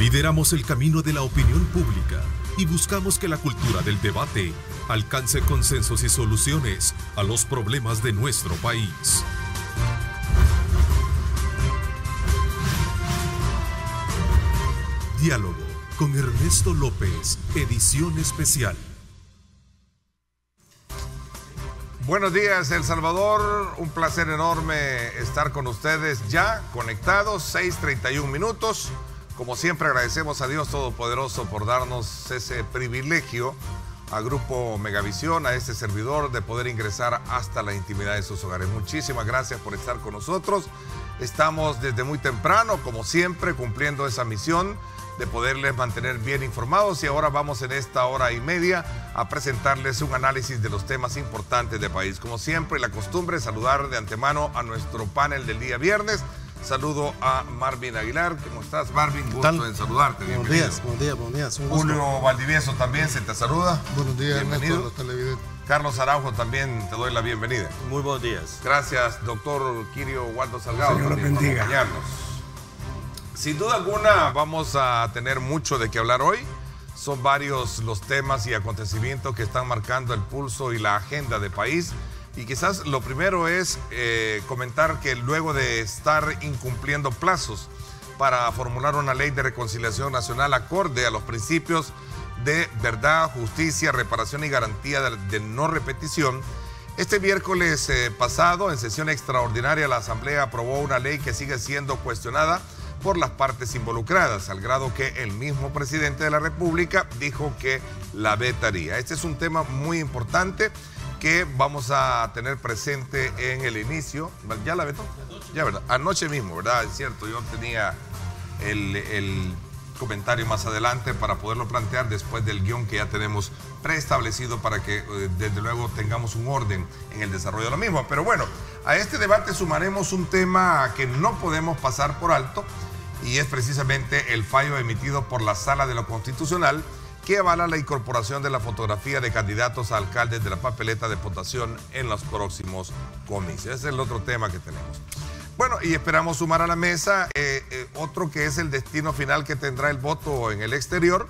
Lideramos el camino de la opinión pública y buscamos que la cultura del debate alcance consensos y soluciones a los problemas de nuestro país. Diálogo con Ernesto López, edición especial. Buenos días, El Salvador. Un placer enorme estar con ustedes ya conectados, 6:31 minutos. Como siempre, agradecemos a Dios Todopoderoso por darnos ese privilegio a Grupo Megavisión, a este servidor, de poder ingresar hasta la intimidad de sus hogares. Muchísimas gracias por estar con nosotros. Estamos desde muy temprano, como siempre, cumpliendo esa misión de poderles mantener bien informados, y ahora vamos en esta hora y media a presentarles un análisis de los temas importantes del país. Como siempre, la costumbre es saludar de antemano a nuestro panel del día viernes. Saludo a Marvin Aguilar. ¿Cómo estás, Marvin? Gusto en saludarte. Buenos días. Un gusto. Julio Valdivieso también se te saluda. Buenos días, bienvenido. Ernesto, los televidentes. Carlos Araujo, también te doy la bienvenida. Muy buenos días. Gracias, doctor Kirio Waldo Salgado. Señor, por acompañarnos. Sin duda alguna vamos a tener mucho de qué hablar hoy. Son varios los temas y acontecimientos que están marcando el pulso y la agenda del país. Y quizás lo primero es comentar que luego de estar incumpliendo plazos para formular una ley de reconciliación nacional acorde a los principios de verdad, justicia, reparación y garantía de no repetición, este miércoles pasado, en sesión extraordinaria, la Asamblea aprobó una ley que sigue siendo cuestionada por las partes involucradas, al grado que el mismo presidente de la República dijo que la vetaría. Este es un tema muy importante que vamos a tener presente en el inicio. ¿Ya la vetó? Ya, ¿verdad? Anoche mismo, ¿verdad? Es cierto, yo tenía el comentario más adelante para poderlo plantear después del guión que ya tenemos preestablecido para que desde luego tengamos un orden en el desarrollo de lo mismo. Pero bueno, a este debate sumaremos un tema que no podemos pasar por alto, y es precisamente el fallo emitido por la Sala de lo Constitucional que avala la incorporación de la fotografía de candidatos a alcaldes de la papeleta de votación en los próximos comicios. Ese es el otro tema que tenemos. Bueno, y esperamos sumar a la mesa otro que es el destino final que tendrá el voto en el exterior,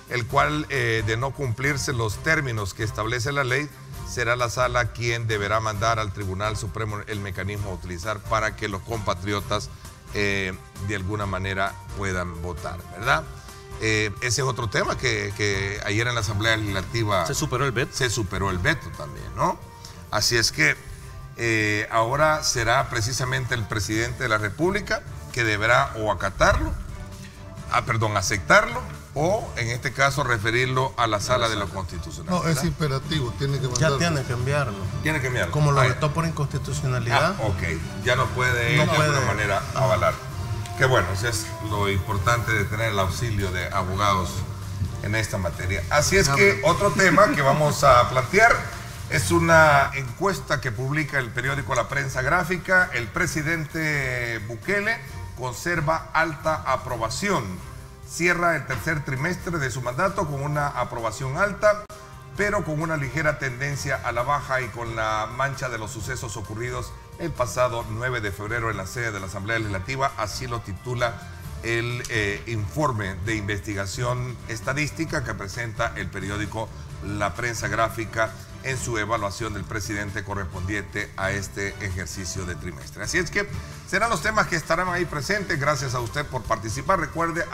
el cual, de no cumplirse los términos que establece la ley, será la Sala quien deberá mandar al Tribunal Supremo el mecanismo a utilizar para que los compatriotas de alguna manera puedan votar, ¿verdad? Ese es otro tema que ayer en la Asamblea Legislativa se superó el veto. Se superó el veto también, ¿no? Así es que ahora será precisamente el presidente de la República que deberá o aceptarlo, o en este caso referirlo a la Sala de lo Constitucional. No, ¿verdad? Es imperativo, tiene que mandarlo. Ya tiene que enviarlo. Tiene que enviarlo. Como lo vetó por inconstitucionalidad. Ok, ya no puede de alguna manera avalar. Qué bueno, eso es lo importante de tener el auxilio de abogados en esta materia. Así es que otro tema que vamos a plantear es una encuesta que publica el periódico La Prensa Gráfica. El presidente Bukele conserva alta aprobación. Cierra el tercer trimestre de su mandato con una aprobación alta, pero con una ligera tendencia a la baja y con la mancha de los sucesos ocurridos el pasado 9 de febrero en la sede de la Asamblea Legislativa. Así lo titula el informe de investigación estadística que presenta el periódico La Prensa Gráfica en su evaluación del presidente correspondiente a este ejercicio de trimestre. Así es que serán los temas que estarán ahí presentes. Gracias a usted por participar. Recuerde,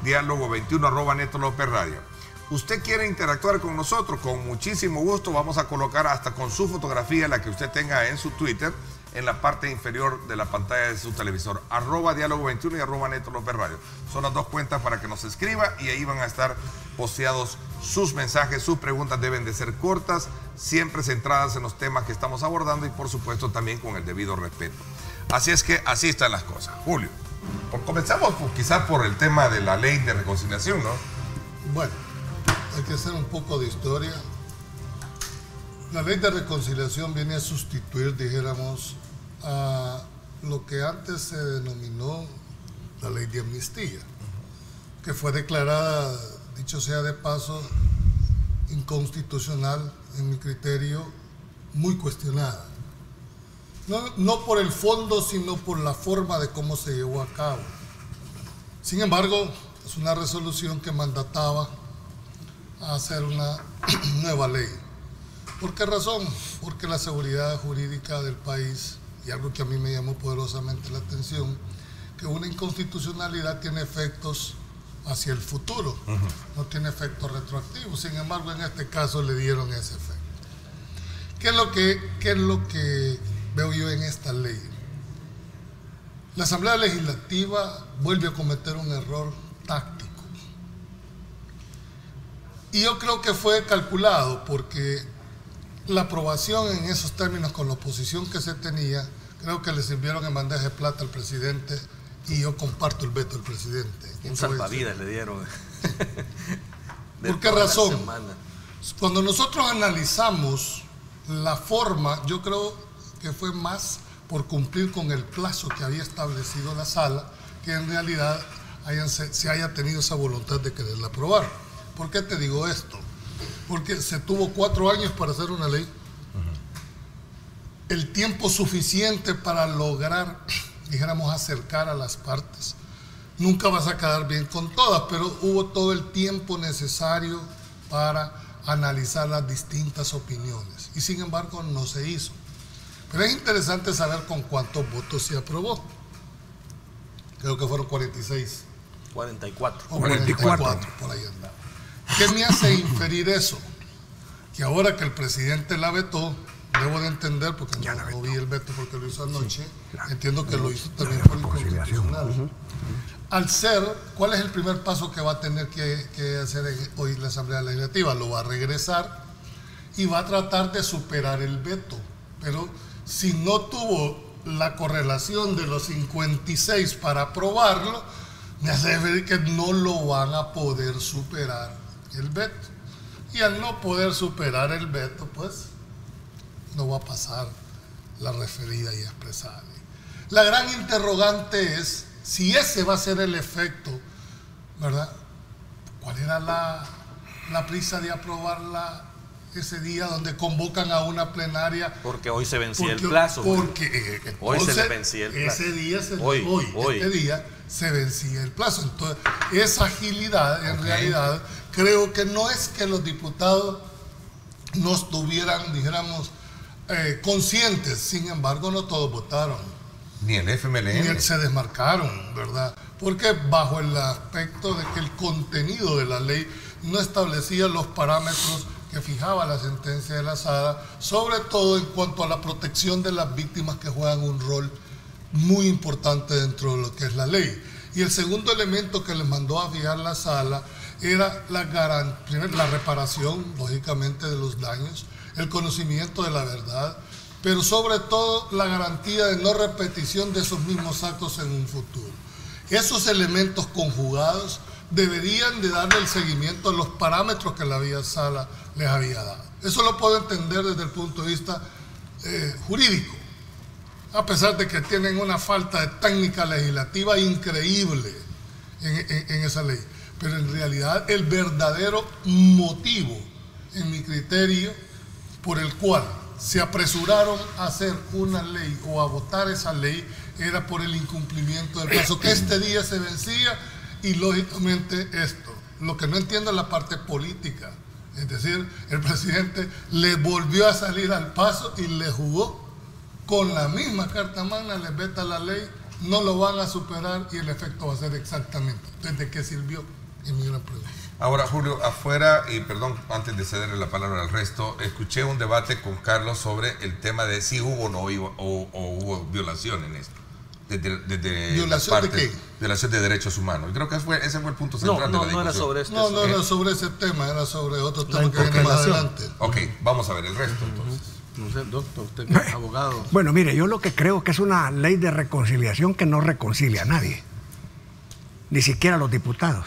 @diálogo21, @Neto López Radio. Usted quiere interactuar con nosotros, con muchísimo gusto. Vamos a colocar hasta con su fotografía, la que usted tenga en su Twitter, en la parte inferior de la pantalla de su televisor. @diálogo21 y @Neto López Radio. Son las dos cuentas para que nos escriba, y ahí van a estar posteados sus mensajes. Sus preguntas deben de ser cortas, siempre centradas en los temas que estamos abordando y por supuesto también con el debido respeto. Así es que así están las cosas. Julio, comenzamos quizás por el tema de la ley de reconciliación, ¿no? Bueno, hay que hacer un poco de historia. La ley de reconciliación viene a sustituir, dijéramos, a lo que antes se denominó la ley de amnistía, que fue declarada, dicho sea de paso, inconstitucional, en mi criterio, muy cuestionada. No por el fondo, sino por la forma de cómo se llevó a cabo. Sin embargo, es una resolución que mandataba a hacer una nueva ley. ¿Por qué razón? Porque la seguridad jurídica del país, y algo que a mí me llamó poderosamente la atención, que una inconstitucionalidad tiene efectos hacia el futuro, no tiene efectos retroactivos. Sin embargo, en este caso le dieron ese efecto. ¿Qué es lo que veo yo en esta ley? La Asamblea Legislativa vuelve a cometer un error táctico. Y yo creo que fue calculado porque la aprobación en esos términos con la oposición que se tenía, creo que le sirvieron en bandeja de plata al presidente, y yo comparto el veto del presidente. Un salvavidas le dieron. ¿Por qué razón? Cuando nosotros analizamos la forma, yo creo que fue más por cumplir con el plazo que había establecido la sala, que en realidad se haya tenido esa voluntad de quererla aprobar. ¿Por qué te digo esto? Porque se tuvo 4 años para hacer una ley. El tiempo suficiente para lograr, dijéramos, acercar a las partes. Nunca vas a quedar bien con todas, pero hubo todo el tiempo necesario para analizar las distintas opiniones. Y sin embargo no se hizo. Pero es interesante saber con cuántos votos se aprobó. Creo que fueron 46. 44. O 44, por ahí andaba. ¿Qué me hace inferir eso? Que ahora que el presidente la vetó, debo de entender, porque no vi el veto porque lo hizo anoche, entiendo que lo hizo también por inconstitucional. Al ser, ¿cuál es el primer paso que va a tener que hacer hoy la Asamblea Legislativa? Lo va a regresar y va a tratar de superar el veto. Pero si no tuvo la correlación de los 56 para aprobarlo, me hace ver que no lo van a poder superar el veto. Y al no poder superar el veto, pues no va a pasar la referida y expresada ley. La gran interrogante es si ese va a ser el efecto, ¿verdad? ¿Cuál era la prisa de aprobarla ese día donde convocan a una plenaria? Porque hoy se vencía el plazo. Porque hoy se le vencía el plazo. Ese día este día se vencía el plazo. Entonces, esa agilidad, en realidad, creo que no es que los diputados no estuvieran, dijéramos, conscientes. Sin embargo, no todos votaron. Ni el FMLN. Ni se desmarcaron, ¿verdad? Porque bajo el aspecto de que el contenido de la ley no establecía los parámetros que fijaba la sentencia de la sala, sobre todo en cuanto a la protección de las víctimas, que juegan un rol muy importante dentro de lo que es la ley. Y el segundo elemento que les mandó a fijar la sala era la reparación, lógicamente, de los daños, el conocimiento de la verdad, pero sobre todo la garantía de no repetición de esos mismos actos en un futuro. Esos elementos conjugados deberían de darle el seguimiento a los parámetros que la vía sala les había dado. Eso lo puedo entender desde el punto de vista jurídico, a pesar de que tienen una falta de técnica legislativa increíble en esa ley. Pero en realidad el verdadero motivo, en mi criterio, por el cual se apresuraron a hacer una ley o a votar esa ley, era por el incumplimiento del plazo, que este día se vencía. Y lógicamente esto, lo que no entiendo es la parte política, es decir, el presidente le volvió a salir al paso y le jugó con la misma carta magna, les veta la ley, no lo van a superar y el efecto va a ser exactamente. Entonces, ¿de qué sirvió? Es mi gran pregunta. Ahora, Julio, afuera, y perdón, antes de cederle la palabra al resto, escuché un debate con Carlos sobre el tema de si hubo o no hubo violación en esto. Desde ¿Violación de qué? Violación de derechos humanos. Y creo que ese fue el punto central de la discusión. No era sobre esto. No era sobre ese tema, era sobre otro tema que viene más adelante. Ok, vamos a ver el resto entonces. No sé, doctor, usted que es abogado. Bueno, mire, yo lo que creo que es una ley de reconciliación que no reconcilia a nadie, ni siquiera a los diputados.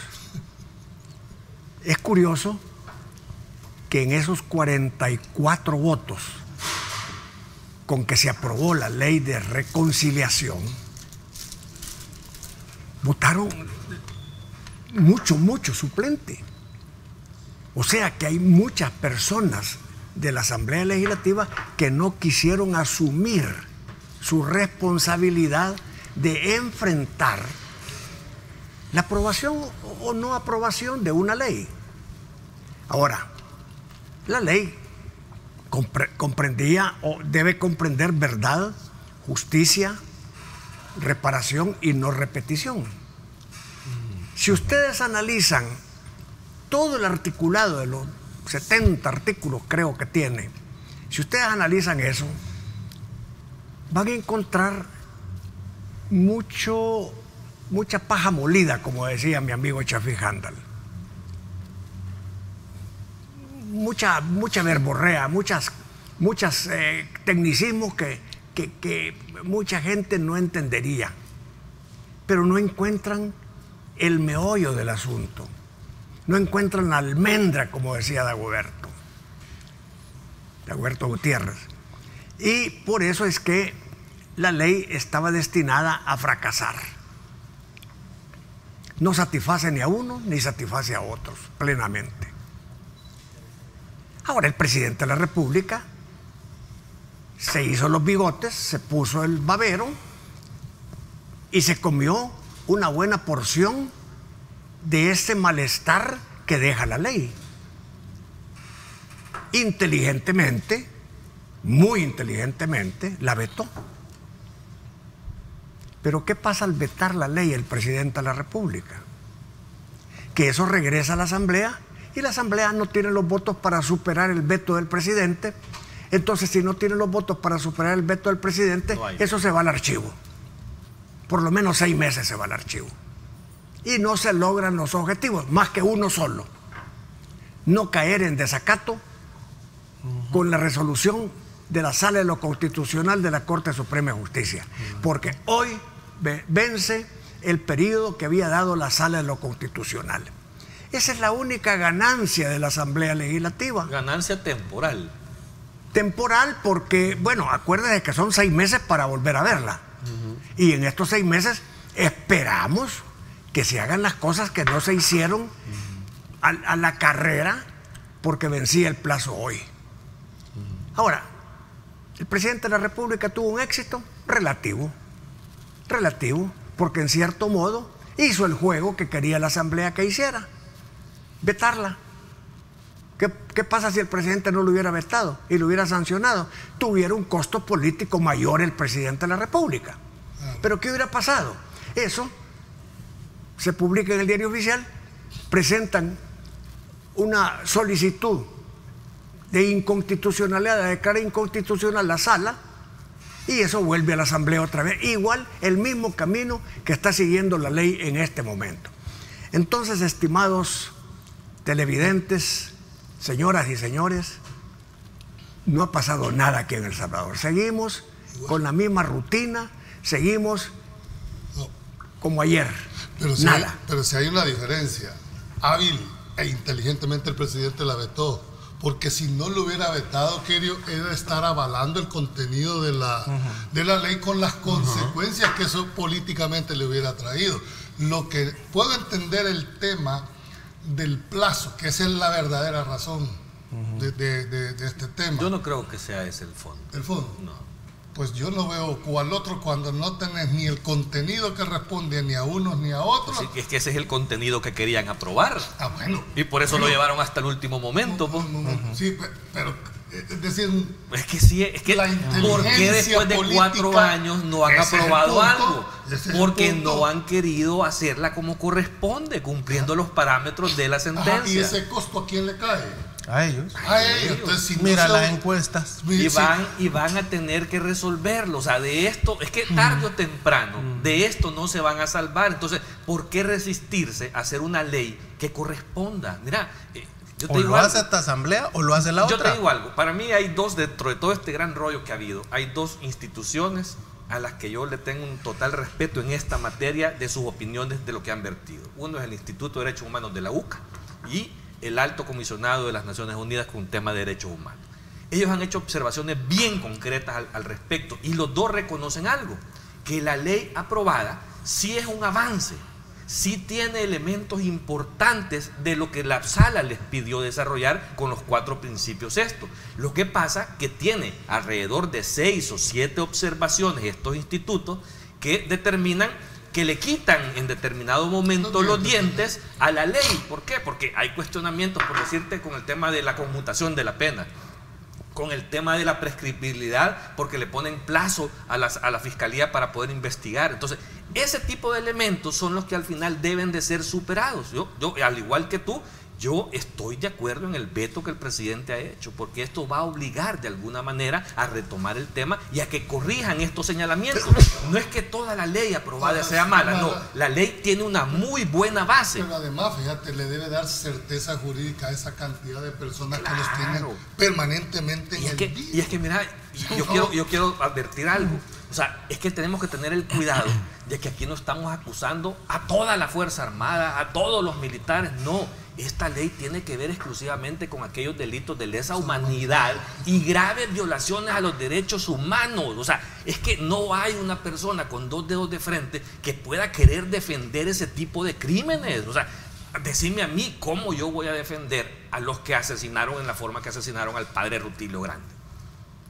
Es curioso que en esos 44 votos con que se aprobó la ley de reconciliación, votaron mucho suplente. O sea que hay muchas personas de la Asamblea Legislativa que no quisieron asumir su responsabilidad de enfrentar la aprobación o no aprobación de una ley. Ahora, la ley comprendía o debe comprender verdad, justicia, reparación y no repetición. Si ustedes analizan todo el articulado de los 70 artículos creo que tiene, si ustedes analizan eso, van a encontrar mucha paja molida, como decía mi amigo Chafi Handal. Mucha verborrea, muchos tecnicismos que mucha gente no entendería, pero no encuentran el meollo del asunto, no encuentran la almendra, como decía Dagoberto Gutiérrez. Y por eso es que la ley estaba destinada a fracasar. No satisface ni a uno ni satisface a otros plenamente. Ahora el presidente de la República se hizo los bigotes, se puso el babero y se comió una buena porción de ese malestar que deja la ley. Inteligentemente, muy inteligentemente, la vetó. Pero ¿qué pasa al vetar la ley el presidente de la República? Que eso regresa a la Asamblea y la Asamblea no tiene los votos para superar el veto del presidente. Entonces, si no tiene los votos para superar el veto del presidente, eso se va al archivo. Por lo menos 6 meses se va al archivo. Y no se logran los objetivos, más que uno solo: no caer en desacato con la resolución de la Sala de lo Constitucional de la Corte Suprema de Justicia. Porque hoy vence el periodo que había dado la Sala de lo Constitucional. Esa es la única ganancia de la Asamblea Legislativa. Ganancia temporal. Temporal porque, bueno, acuérdense que son 6 meses para volver a verla. Y en estos 6 meses esperamos que se hagan las cosas que no se hicieron a la carrera porque vencía el plazo hoy. Ahora, el presidente de la República tuvo un éxito relativo, porque en cierto modo hizo el juego que quería la Asamblea que hiciera: vetarla. ¿Qué pasa si el presidente no lo hubiera vetado y lo hubiera sancionado? Tuviera un costo político mayor el presidente de la República. ¿Pero qué hubiera pasado? Eso se publica en el Diario Oficial, presentan una solicitud de inconstitucionalidad, declara inconstitucional la Sala, y eso vuelve a la Asamblea otra vez. Igual, el mismo camino que está siguiendo la ley en este momento. Entonces, estimados televidentes, señoras y señores, no ha pasado nada aquí en El Salvador. Seguimos con la misma rutina, seguimos como ayer. Nada. Pero si hay una diferencia, hábil e inteligentemente el presidente la vetó, porque si no lo hubiera vetado, querido, era estar avalando el contenido de la ley con las consecuencias que eso políticamente le hubiera traído. Lo que puedo entender el tema del plazo, que esa es la verdadera razón de este tema. Yo no creo que sea ese el fondo. ¿El fondo? No. Pues yo no veo cual otro cuando no tenés ni el contenido que responde ni a unos ni a otros. Sí, es que ese es el contenido que querían aprobar. Ah, bueno. Y por eso lo llevaron hasta el último momento. Sí, pero es decir, es que sí, es que ¿por qué después de 4 años no han aprobado algo? Porque no han querido hacerla como corresponde, cumpliendo los parámetros de la sentencia. ¿Y ese costo a quién le cae? A ellos. A ellos. Entonces, si mira no las encuestas. Y van a tener que resolverlo. O sea, de esto, es que tarde o temprano, de esto no se van a salvar. Entonces, ¿por qué resistirse a hacer una ley que corresponda? Mira, yo te o digo lo algo. hace esta asamblea o lo hace la otra. Yo te digo algo. Para mí hay dos, dentro de todo este gran rollo que ha habido, hay 2 instituciones a las que yo le tengo un total respeto en esta materia de sus opiniones de lo que han vertido. Uno es el Instituto de Derechos Humanos de la UCA y el Alto Comisionado de las Naciones Unidas con un tema de derechos humanos. Ellos han hecho observaciones bien concretas al respecto y los dos reconocen algo, que la ley aprobada sí es un avance, sí tiene elementos importantes de lo que la Sala les pidió desarrollar con los 4 principios estos. Lo que pasa que tiene alrededor de 6 o 7 observaciones estos institutos que determinan que le quitan en determinado momento los dientes a la ley. ¿Por qué? Porque hay cuestionamientos, por decirte, con el tema de la conmutación de la pena, con el tema de la prescriptibilidad, porque le ponen plazo a la fiscalía para poder investigar. Entonces, ese tipo de elementos son los que al final deben de ser superados. Yo al igual que tú, yo estoy de acuerdo en el veto que el presidente ha hecho, porque esto va a obligar de alguna manera a retomar el tema y a que corrijan estos señalamientos. No es que toda la ley aprobada sea mala, no, la ley tiene una muy buena base. Pero además, fíjate, le debe dar certeza jurídica a esa cantidad de personas que los tienen permanentemente en el día. Y es que mira, yo quiero advertir algo. O sea, es que tenemos que tener el cuidado de que aquí no estamos acusando a toda la Fuerza Armada, a todos los militares, no. Esta ley tiene que ver exclusivamente con aquellos delitos de lesa humanidad y graves violaciones a los derechos humanos. O sea, es que no hay una persona con 2 dedos de frente que pueda querer defender ese tipo de crímenes. O sea, decime a mí cómo yo voy a defender a los que asesinaron en la forma que asesinaron al padre Rutilio Grande.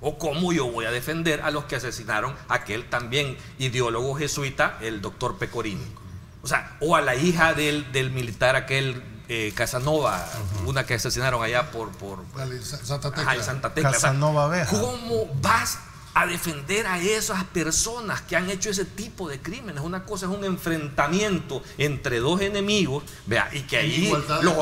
O cómo yo voy a defender a los que asesinaron a aquel también ideólogo jesuita, el doctor Pecorini. O sea, o a la hija del militar aquel Casanova, una que asesinaron allá por Santa Tecla. En Santa Tecla. Casanova Abeja. ¿Cómo vas a defender a esas personas que han hecho ese tipo de crímenes? Una cosa es un enfrentamiento entre dos enemigos, vea, y que ahí los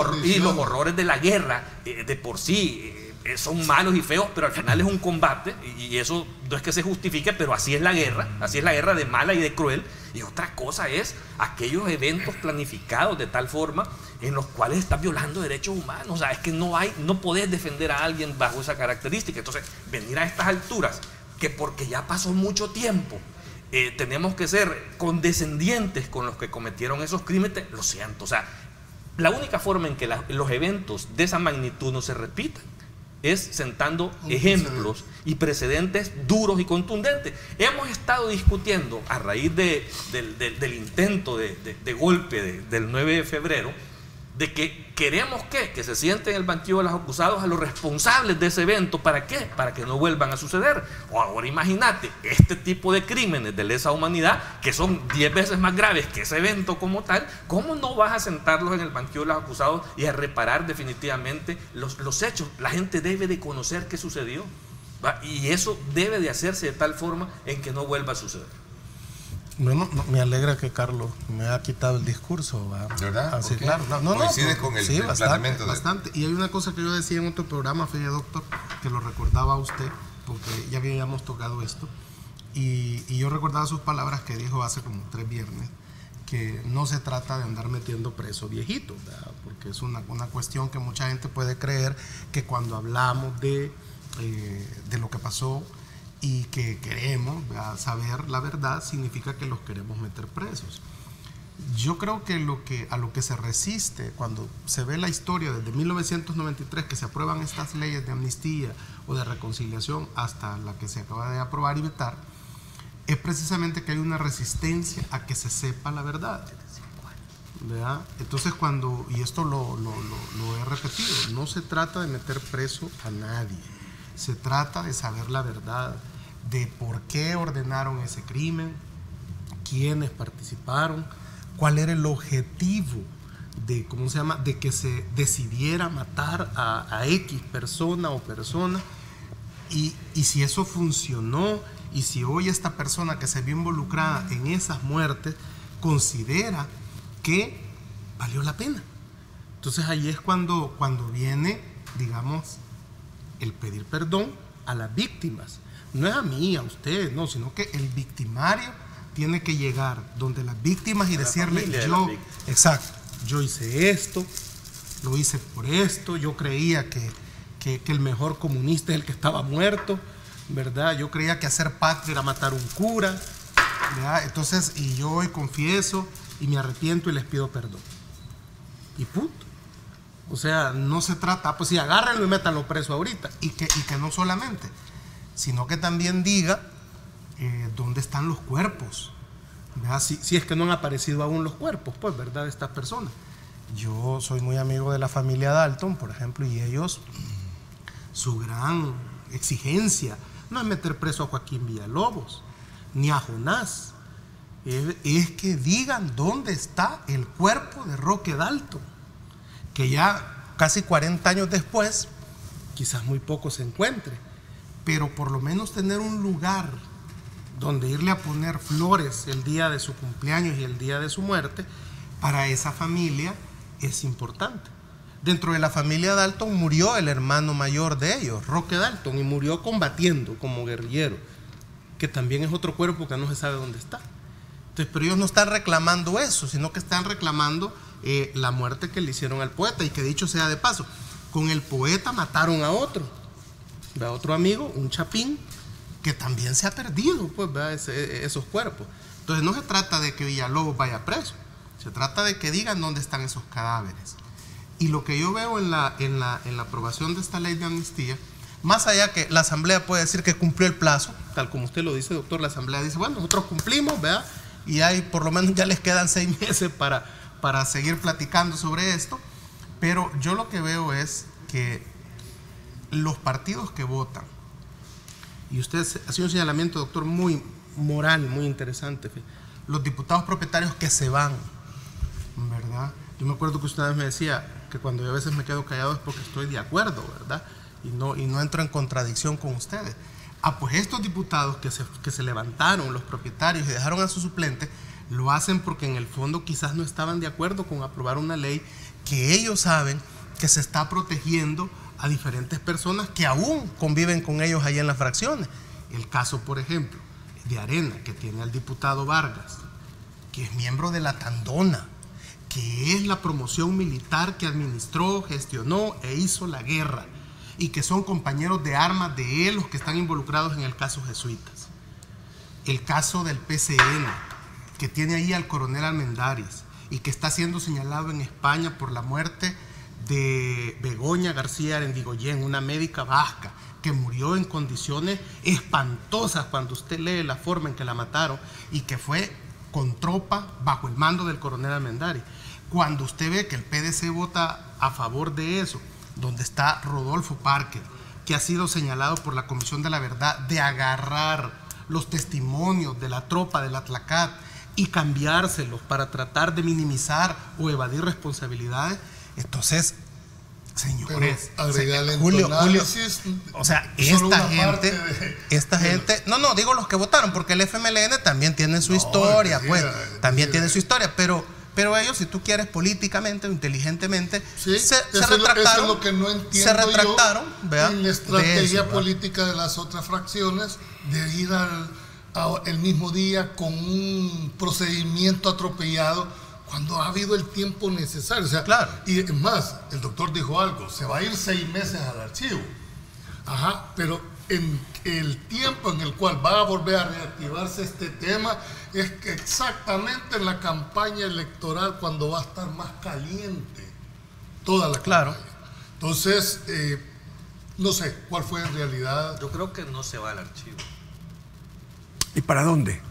horrores de la guerra de por sí son malos y feos, pero al final es un combate, y eso no es que se justifique, pero así es la guerra de mala y de cruel. Y otra cosa es aquellos eventos planificados de tal forma en los cuales estás violando derechos humanos. O sea, es que no podés defender a alguien bajo esa característica. Entonces, venir a estas alturas, que porque ya pasó mucho tiempo, tenemos que ser condescendientes con los que cometieron esos crímenes, lo siento. O sea, la única forma en que los eventos de esa magnitud no se repitan es sentando ejemplos y precedentes duros y contundentes. Hemos estado discutiendo a raíz del intento de golpe del 9 de febrero, de que queremos que se sienten en el banquillo de los acusados a los responsables de ese evento. ¿Para qué? Para que no vuelvan a suceder. O ahora imagínate, este tipo de crímenes de lesa humanidad, que son 10 veces más graves que ese evento como tal, ¿cómo no vas a sentarlos en el banquillo de los acusados y a reparar definitivamente los hechos? La gente debe de conocer qué sucedió, ¿va? Y eso debe de hacerse de tal forma en que no vuelva a suceder. Bueno, me alegra que Carlos me ha quitado el discurso, ¿va? ¿Verdad? Así, claro. Coincide con el planteamiento bastante. Y hay una cosa que yo decía en otro programa, Fede Doctor, que lo recordaba a usted, porque ya habíamos tocado esto, y yo recordaba sus palabras que dijo hace como 3 viernes, que no se trata de andar metiendo preso viejitos, ¿verdad? Porque es una cuestión que mucha gente puede creer que cuando hablamos de lo que pasó y que queremos saber la verdad, significa que los queremos meter presos. Yo creo que a lo que se resiste cuando se ve la historia desde 1993, que se aprueban estas leyes de amnistía o de reconciliación, hasta la que se acaba de aprobar y vetar, es precisamente que hay una resistencia a que se sepa la verdad, ¿verdad? Entonces y esto lo he repetido, no se trata de meter preso a nadie. Se trata de saber la verdad de por qué ordenaron ese crimen, quiénes participaron, cuál era el objetivo de que se decidiera matar a X persona o persona, y si eso funcionó, y si hoy esta persona que se vio involucrada en esas muertes considera que valió la pena. Entonces ahí es cuando viene, digamos, el pedir perdón a las víctimas. No es a mí, a usted, no, sino que el victimario tiene que llegar donde las víctimas y decirle, yo hice esto, lo hice por esto, yo creía que el mejor comunista es el que estaba muerto, ¿verdad? Yo creía que hacer patria era matar un cura, ¿verdad? Entonces, y yo hoy confieso y me arrepiento y les pido perdón. Y punto. O sea, no se trata, pues sí, agárrenlo y métanlo preso ahorita. Y que no solamente, sino que también diga dónde están los cuerpos, ¿verdad? Si es que no han aparecido aún los cuerpos, pues, ¿verdad?, de estas personas. Yo soy muy amigo de la familia Dalton, por ejemplo, y ellos, su gran exigencia no es meter preso a Joaquín Villalobos, ni a Jonás. es que digan dónde está el cuerpo de Roque Dalton, que ya casi 40 años después, quizás muy poco se encuentre, pero por lo menos tener un lugar donde irle a poner flores el día de su cumpleaños y el día de su muerte, para esa familia es importante. Dentro de la familia Dalton murió el hermano mayor de ellos, Roque Dalton, y murió combatiendo como guerrillero, que también es otro cuerpo que no se sabe dónde está. Entonces, pero ellos no están reclamando eso, sino que están reclamando la muerte que le hicieron al poeta. Y que dicho sea de paso, con el poeta mataron a otro amigo, un chapín, que también se ha perdido, pues, esos cuerpos. Entonces no se trata de que Villalobos vaya preso, se trata de que digan dónde están esos cadáveres. Y lo que yo veo en la aprobación de esta ley de amnistía, más allá que la Asamblea puede decir que cumplió el plazo, tal como usted lo dice, doctor, la Asamblea dice, bueno, nosotros cumplimos, ¿verdad? Y hay, por lo menos ya les quedan 6 meses para seguir platicando sobre esto. Pero yo lo que veo es que los partidos que votan, y usted ha sido un señalamiento, doctor, muy moral, muy interesante, los diputados propietarios que se van, ¿verdad? Yo me acuerdo que usted una vez me decía que cuando yo a veces me quedo callado es porque estoy de acuerdo, ¿verdad? Y no entro en contradicción con ustedes. Pues estos diputados que se levantaron, los propietarios, y dejaron a su suplente, lo hacen porque en el fondo quizás no estaban de acuerdo con aprobar una ley que ellos saben que se está protegiendo a diferentes personas que aún conviven con ellos ahí en las fracciones. El caso, por ejemplo, de Arena, que tiene al diputado Vargas, que es miembro de la Tandona, que es la promoción militar que administró, gestionó e hizo la guerra, y que son compañeros de armas de él los que están involucrados en el caso Jesuitas. El caso del PCN, que tiene ahí al coronel Almendares y que está siendo señalado en España por la muerte de Begoña García Arendigoyen, una médica vasca que murió en condiciones espantosas cuando usted lee la forma en que la mataron, y que fue con tropa bajo el mando del coronel Almendares. Cuando usted ve que el PDC vota a favor de eso, donde está Rodolfo Parker, que ha sido señalado por la Comisión de la Verdad de agarrar los testimonios de la tropa de la Tlacat y cambiárselos para tratar de minimizar o evadir responsabilidades. Entonces, señores, Julio, o sea, esta gente, no digo los que votaron, porque el FMLN también tiene su historia, pues, también tiene su historia, pero ellos, si tú quieres, políticamente o inteligentemente, se retractaron. Eso es lo que no entiendo, se retractaron, yo, en la estrategia política de las otras fracciones, de ir el mismo día con un procedimiento atropellado, cuando ha habido el tiempo necesario. O sea, claro. Y es más, el doctor dijo algo, se va a ir 6 meses al archivo. Ajá, pero en el tiempo en el cual va a volver a reactivarse este tema es que exactamente en la campaña electoral, cuando va a estar más caliente toda la campaña. Claro. Entonces, no sé cuál fue en realidad. Yo creo que no se va al archivo. ¿Y para dónde?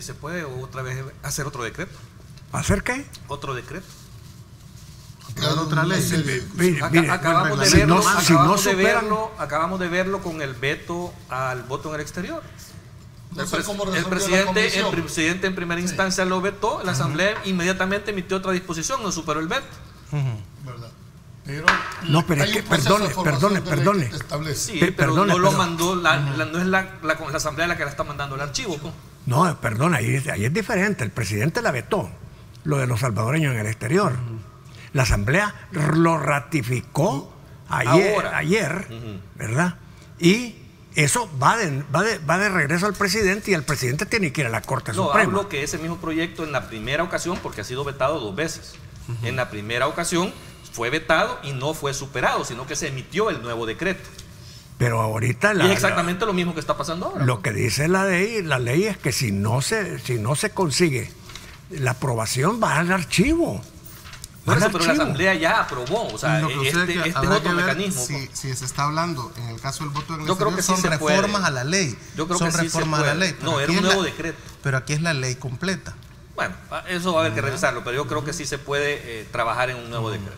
Se puede otra vez hacer otro decreto. ¿Hacer qué? Otro decreto. Otra ley. Acabamos de verlo con el veto al voto en el exterior. El presidente en primera instancia lo vetó, la Asamblea inmediatamente emitió otra disposición, no superó el veto. ¿Verdad? Pero no, pero es que, perdone. Sí, pero no lo mandó, no es la Asamblea la que la está mandando al archivo. No, perdona, ahí es diferente. El presidente la vetó, lo de los salvadoreños en el exterior. La Asamblea lo ratificó ayer, ¿verdad? Y eso va de regreso al presidente, y el presidente tiene que ir a la Corte Suprema. Hablo que ese mismo proyecto en la primera ocasión, porque ha sido vetado 2 veces, en la primera ocasión fue vetado y no fue superado, sino que se emitió el nuevo decreto. Pero ahorita y es exactamente lo mismo que está pasando ahora. Lo que dice la ley es que si no se consigue la aprobación, va al archivo. Pero la Asamblea ya aprobó, o sea, este es otro mecanismo. Si se está hablando, en el caso del voto en el exterior, que son reformas a la ley. Yo creo que sí se puede. No, era un nuevo decreto. Pero aquí es la ley completa. Bueno, eso va a haber que revisarlo, pero yo creo que sí se puede trabajar en un nuevo decreto.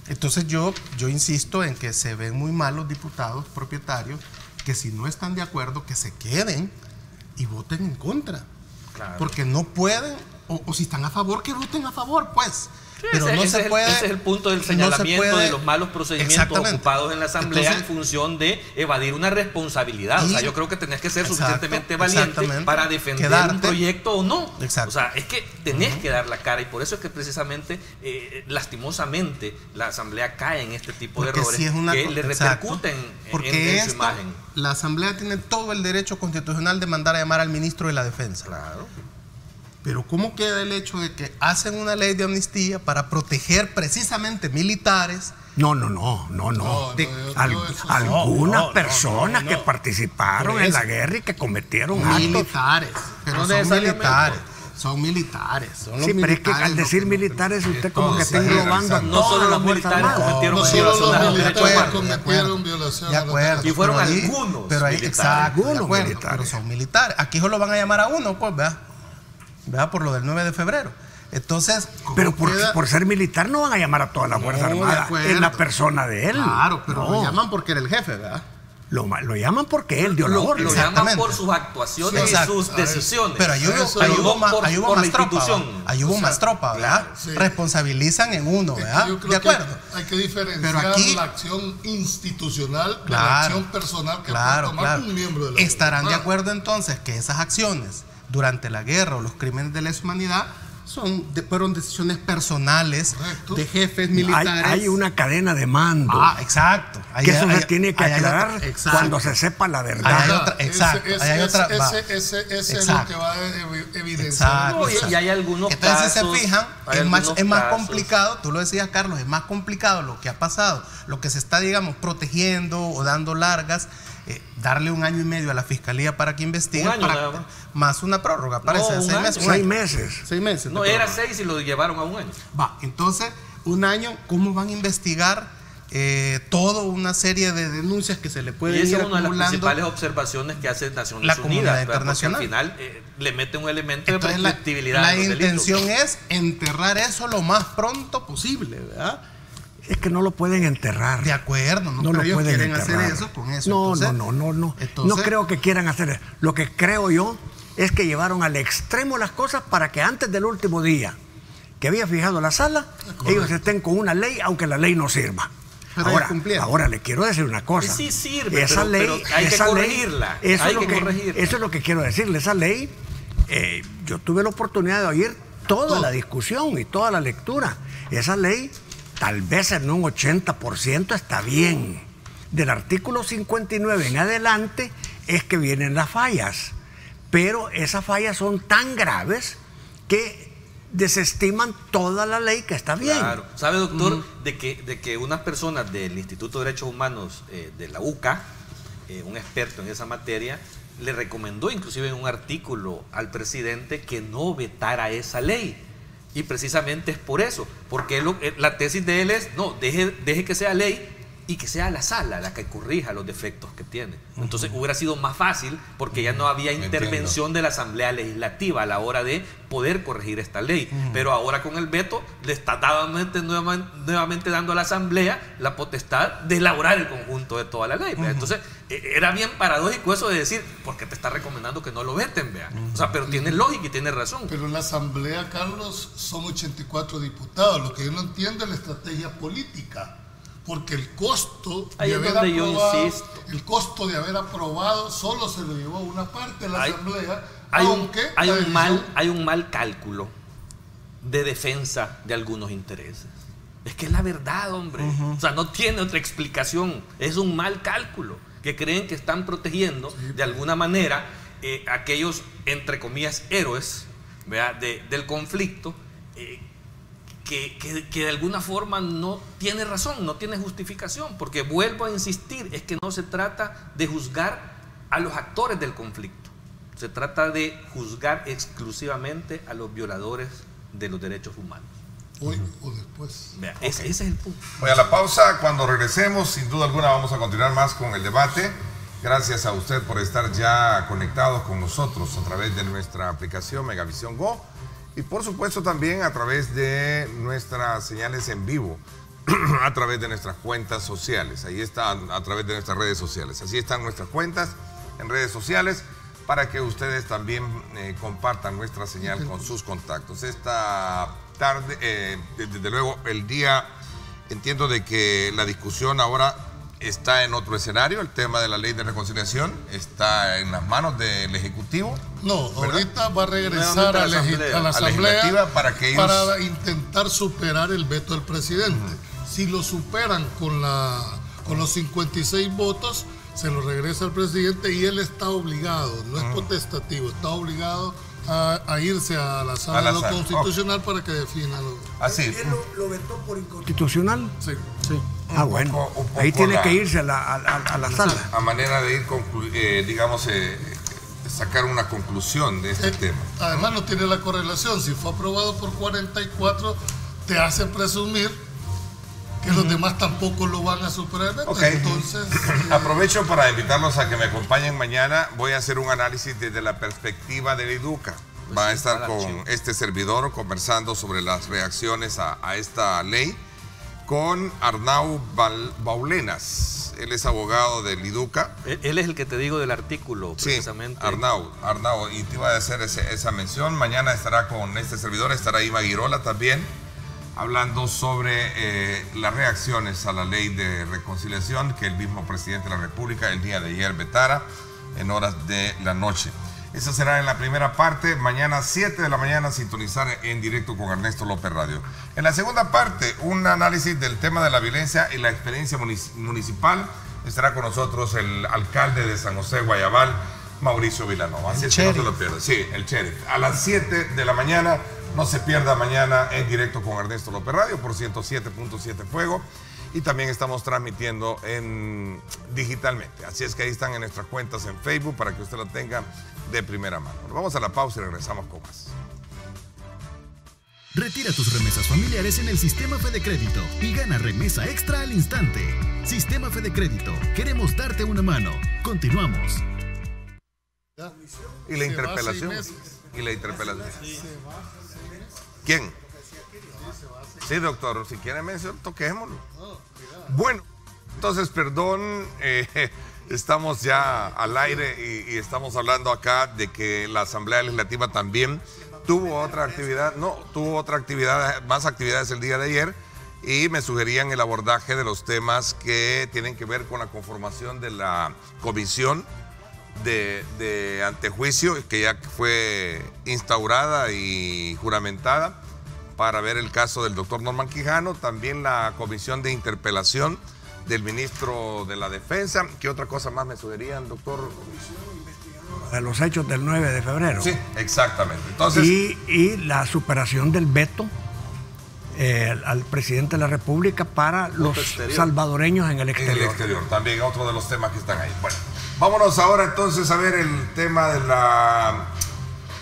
Entonces yo insisto en que se ven muy mal los diputados propietarios, que si no están de acuerdo, que se queden y voten en contra. Claro. Porque no pueden, o si están a favor, que voten a favor, pues. Pero no se puede. Ese es el punto del señalamiento de los malos procedimientos ocupados en la Asamblea. Entonces, en función de evadir una responsabilidad. O sea, yo creo que tenés que ser suficientemente valiente para defender un proyecto o no. Exacto. O sea, es que tenés que dar la cara, y por eso es que precisamente, lastimosamente, la Asamblea cae en este tipo de errores que le repercuten en su imagen. La Asamblea tiene todo el derecho constitucional de mandar a llamar al ministro de la Defensa. Claro. Pero ¿cómo queda el hecho de que hacen una ley de amnistía para proteger precisamente militares? No. Algunas personas que participaron en la guerra y que cometieron militares, actos. Pero no son militares. Son militares. Son los sí, pero es que al decir militares usted como que está englobando a no solo los militares cometieron violaciones a los derechos humanos. De acuerdo. Y fueron algunos. Pero hay, exacto, algunos militares. Pero son militares. Aquí solo van a llamar a uno, pues, ¿verdad? Por lo del 9 de febrero. Entonces, pero por ser militar no van a llamar a toda la Fuerza Armada en la persona de él. Claro, pero lo llaman porque era el jefe, ¿verdad? Lo llaman porque él dio la orden. Lo llaman por sus actuaciones y sus decisiones. Pero ahí hubo más tropa. Ahí hubo más tropa, ¿verdad? Sí. Responsabilizan en uno, ¿verdad? De acuerdo. Hay que diferenciar la acción institucional de la acción personal que puede tomar un miembro de la ¿Estarán de acuerdo entonces que esas acciones durante la guerra o los crímenes de lesa humanidad fueron decisiones personales de jefes militares? Hay una cadena de mando. Exacto. Que eso se tiene que aclarar cuando se sepa la verdad. Ese es lo que va a evidenciar. Y hay algunos Entonces, casos, si se fijan, es más complicado, tú lo decías, Carlos, es más complicado lo que ha pasado, lo que se está, digamos, protegiendo o dando largas. Darle 1 año y medio a la fiscalía para que investigue, más una prórroga, parece 6 meses. 6 meses. No, era 6 y lo llevaron a 1 año. Entonces, 1 año, ¿cómo van a investigar toda una serie de denuncias que se le pueden ir acumulando? Y esa es una de las principales observaciones que hace Naciones Unidas, internacional. Porque al final le mete un elemento de prescriptibilidad. La intención es enterrar eso lo más pronto posible, ¿verdad? Es que no lo pueden enterrar. De acuerdo, no lo pueden quieren hacer eso con eso. No. No creo que quieran hacer eso. Lo que creo yo es que llevaron al extremo las cosas para que antes del último día que había fijado la sala, ellos estén con una ley, aunque la ley no sirva. Ahora le quiero decir una cosa. Sí sirve, pero hay que corregirla. Eso es lo que quiero decirle. Esa ley, yo tuve la oportunidad de oír toda la discusión y toda la lectura. Esa ley, tal vez en un 80% está bien. Del artículo 59 en adelante es que vienen las fallas. Pero esas fallas son tan graves que desestiman toda la ley que está bien. Claro. ¿Sabe, doctor, de que unas personas del Instituto de Derechos Humanos de la UCA, un experto en esa materia, le recomendó inclusive en un artículo al presidente que no vetara esa ley? Y precisamente es por eso, porque la tesis de él es, no, deje que sea ley y que sea la sala la que corrija los defectos que tiene. Entonces hubiera sido más fácil porque ya no había intervención de la Asamblea Legislativa a la hora de poder corregir esta ley. Pero ahora con el veto le está nuevamente dando a la Asamblea la potestad de elaborar el conjunto de toda la ley. Entonces era bien paradójico eso de decir, ¿por qué te está recomendando que no lo veten? O sea, pero tiene lógica y tiene razón. Pero en la Asamblea, Carlos, son 84 diputados. Lo que yo no entiendo es la estrategia política. Porque el costo de haber aprobado solo se lo llevó a una parte de la Asamblea, hay un mal cálculo de defensa de algunos intereses. Es que es la verdad, hombre. O sea, no tiene otra explicación. Es un mal cálculo, que creen que están protegiendo de alguna manera aquellos, entre comillas, héroes, ¿verdad? Del conflicto, que de alguna forma no tiene razón, no tiene justificación, porque vuelvo a insistir, es que no se trata de juzgar a los actores del conflicto, se trata de juzgar exclusivamente a los violadores de los derechos humanos. Hoy o después. Ese es el punto. Voy a la pausa, cuando regresemos, sin duda alguna vamos a continuar más con el debate. Gracias a usted por estar ya conectados con nosotros a través de nuestra aplicación Megavisión Go. Y por supuesto también a través de nuestras señales en vivo, a través de nuestras cuentas sociales. Ahí están, a través de nuestras redes sociales. Así están nuestras cuentas en redes sociales. para que ustedes también compartan nuestra señal con sus contactos. Esta tarde, desde luego, el día, entiendo de que la discusión ahora está en otro escenario. El tema de la ley de reconciliación está en las manos del Ejecutivo. No, ¿verdad? Ahorita va a regresar a la Asamblea para intentar superar el veto del presidente. Si lo superan con los 56 votos, se lo regresa al presidente y él está obligado, no es potestativo, está obligado a irse a la sala de lo constitucional para que defina lo... Así. ¿Él lo vetó por inconstitucional? Sí. Ah, bueno. Un poco ahí tiene que irse a la sala. A manera de ir, sacar una conclusión de este tema. Además no tiene la correlación. Si fue aprobado por 44, te hace presumir que los demás tampoco lo van a superar. Okay. Entonces, aprovecho para invitarlos a que me acompañen mañana. Voy a hacer un análisis desde la perspectiva de la IDUCA. Va a estar con este servidor conversando sobre las reacciones a esta ley con Arnau Baulenas. Él es abogado del IDUCA. Él es el que te digo del artículo, precisamente. Sí, Arnau, y te iba a hacer esa mención. Mañana estará con este servidor, estará Ima Girola también, hablando sobre las reacciones a la ley de reconciliación que el mismo presidente de la República el día de ayer vetara en horas de la noche. Esa será en la primera parte. Mañana 7 de la mañana sintonizar en directo con Ernesto López Radio. En la segunda parte, un análisis del tema de la violencia y la experiencia municipal. Estará con nosotros el alcalde de San José Guayabal, Mauricio Vilanova. Así que no se lo pierda. Sí, el sheriff. A las 7 de la mañana. No se pierda mañana en directo con Ernesto López Radio por 107.7 Fuego. Y también estamos transmitiendo digitalmente. Así es que ahí están en nuestras cuentas en Facebook para que usted lo tenga de primera mano. Vamos a la pausa y regresamos con más. Retira tus remesas familiares en el Sistema Fede Crédito y gana remesa extra al instante. Sistema Fede Crédito. Queremos darte una mano. Continuamos. ¿Y la interpelación? ¿Quién? Sí, doctor, si quiere mencionar, toquémoslo. Bueno, entonces, perdón, estamos ya al aire y estamos hablando acá de que la Asamblea Legislativa también tuvo otra actividad, más actividades el día de ayer, y me sugerían el abordaje de los temas que tienen que ver con la conformación de la comisión de antejuicio, que ya fue instaurada y juramentada para ver el caso del doctor Norman Quijano, también la comisión de interpelación del ministro de la Defensa. ¿Qué otra cosa más me sugerían, doctor? De los hechos del 9 de febrero. Sí, exactamente. Entonces, y la superación del veto al presidente de la República para los salvadoreños en el exterior. En el exterior, también otro de los temas que están ahí. Bueno, vámonos ahora entonces a ver el tema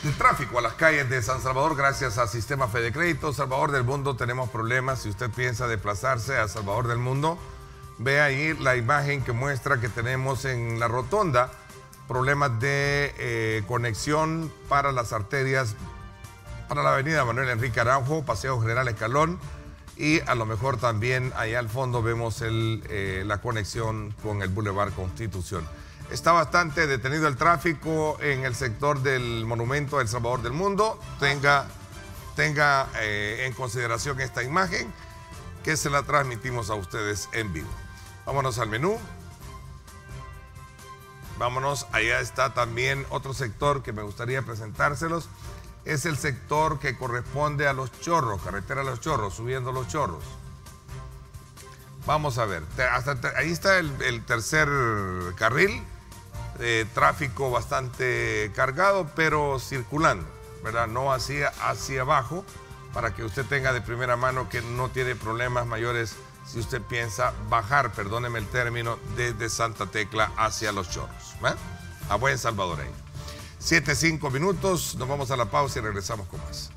del tráfico a las calles de San Salvador, gracias a Sistema Fede Crédito. Salvador del Mundo, tenemos problemas. Si usted piensa desplazarse a Salvador del Mundo, ve ahí la imagen que muestra que tenemos en la rotonda problemas de conexión para las arterias, para la avenida Manuel Enrique Araujo, Paseo General Escalón, y a lo mejor también allá al fondo vemos la conexión con el Boulevard Constitución. Está bastante detenido el tráfico en el sector del Monumento El Salvador del Mundo. Tenga en consideración esta imagen que se la transmitimos a ustedes en vivo. Vámonos al menú. Vámonos, allá está también otro sector que me gustaría presentárselos. Es el sector que corresponde a Los Chorros, carretera Los Chorros, subiendo Los Chorros. Vamos a ver, ahí está el tercer carril. Tráfico bastante cargado, pero circulando, ¿verdad? No hacia abajo, para que usted tenga de primera mano que no tiene problemas mayores si usted piensa bajar, perdóneme el término, desde Santa Tecla hacia Los Chorros, ¿eh? A buen salvadoreño. 7:05 minutos, nos vamos a la pausa y regresamos con más.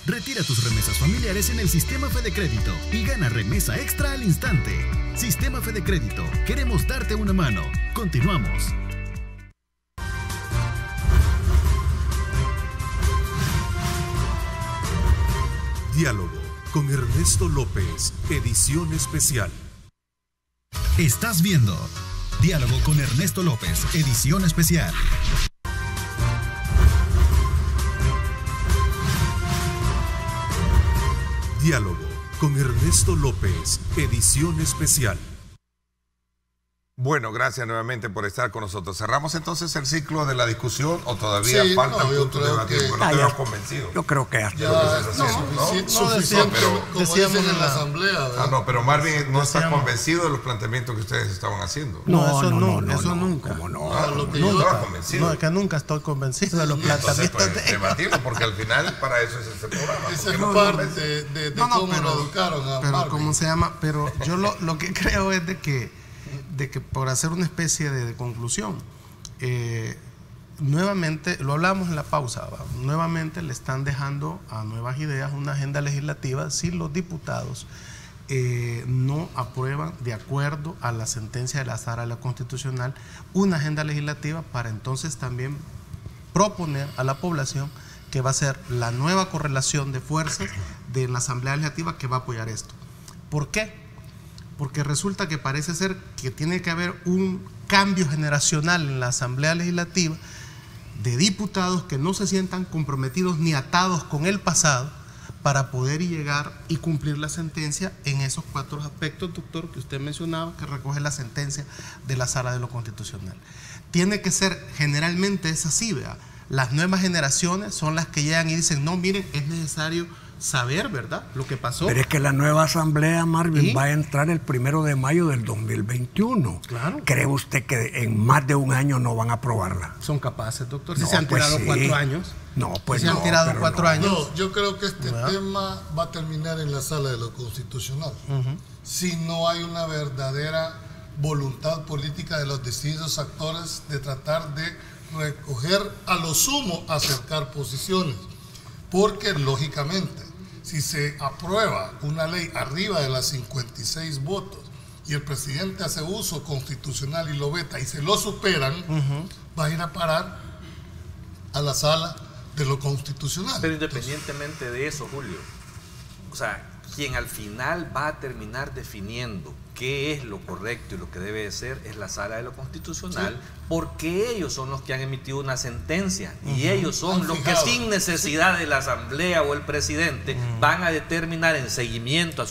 Retira tus remesas familiares en el Sistema Fede Crédito y gana remesa extra al instante. Sistema Fede Crédito. Queremos darte una mano. Continuamos. Diálogo con Ernesto López, edición especial. Estás viendo Diálogo con Ernesto López, edición especial. Diálogo con Ernesto López, edición especial. Bueno, gracias nuevamente por estar con nosotros. ¿Cerramos entonces el ciclo de la discusión o todavía falta un punto de debate? No te veo convencido. Yo creo que hasta suficiente, como dicen en la asamblea, ¿verdad? No, pero Marvin no está convencido de los planteamientos que ustedes estaban haciendo. No, eso nunca. ¿Cómo no? No estaba convencido. No, es que nunca estoy convencido de los planteamientos. Entonces, debatirlo, porque al final para eso es este programa. Esa es parte de cómo lo educaron a pero Marvin. ¿cómo se llama? Pero yo lo que creo es de que por hacer una especie de conclusión, nuevamente, lo hablamos en la pausa, nuevamente le están dejando a Nuevas Ideas una agenda legislativa si los diputados no aprueban, de acuerdo a la sentencia de la Sala Constitucional, una agenda legislativa para entonces también proponer a la población que va a ser la nueva correlación de fuerzas de la Asamblea Legislativa que va a apoyar esto. ¿Por qué? Porque resulta que parece ser que tiene que haber un cambio generacional en la Asamblea Legislativa de diputados que no se sientan comprometidos ni atados con el pasado para poder llegar y cumplir la sentencia en esos 4 aspectos, doctor, que usted mencionaba, que recoge la sentencia de la Sala de lo Constitucional. Tiene que ser, generalmente es así, ¿verdad? Las nuevas generaciones son las que llegan y dicen, no, miren, es necesario saber, ¿verdad?, lo que pasó. Pero es que la nueva asamblea, Marvin, va a entrar el 1 de mayo del 2021. Claro. ¿Cree usted que en más de un año no van a aprobarla? Son capaces, doctor. Si No, se han pues tirado sí. 4 años. No, pues si se no. han tirado pero 4 no. años. No, yo creo que este tema va a terminar en la Sala de lo Constitucional. Si no hay una verdadera voluntad política de los decididos actores de tratar de recoger, a lo sumo, acercar posiciones. Porque, lógicamente, si se aprueba una ley arriba de las 56 votos y el presidente hace uso constitucional y lo veta y se lo superan, va a ir a parar a la Sala de lo Constitucional. Pero independientemente de eso, Julio, o sea, quien al final va a terminar definiendo qué es lo correcto y lo que debe de ser es la Sala de lo Constitucional, porque ellos son los que han emitido una sentencia y ellos son los que, sin necesidad de la Asamblea o el presidente, van a determinar en seguimiento a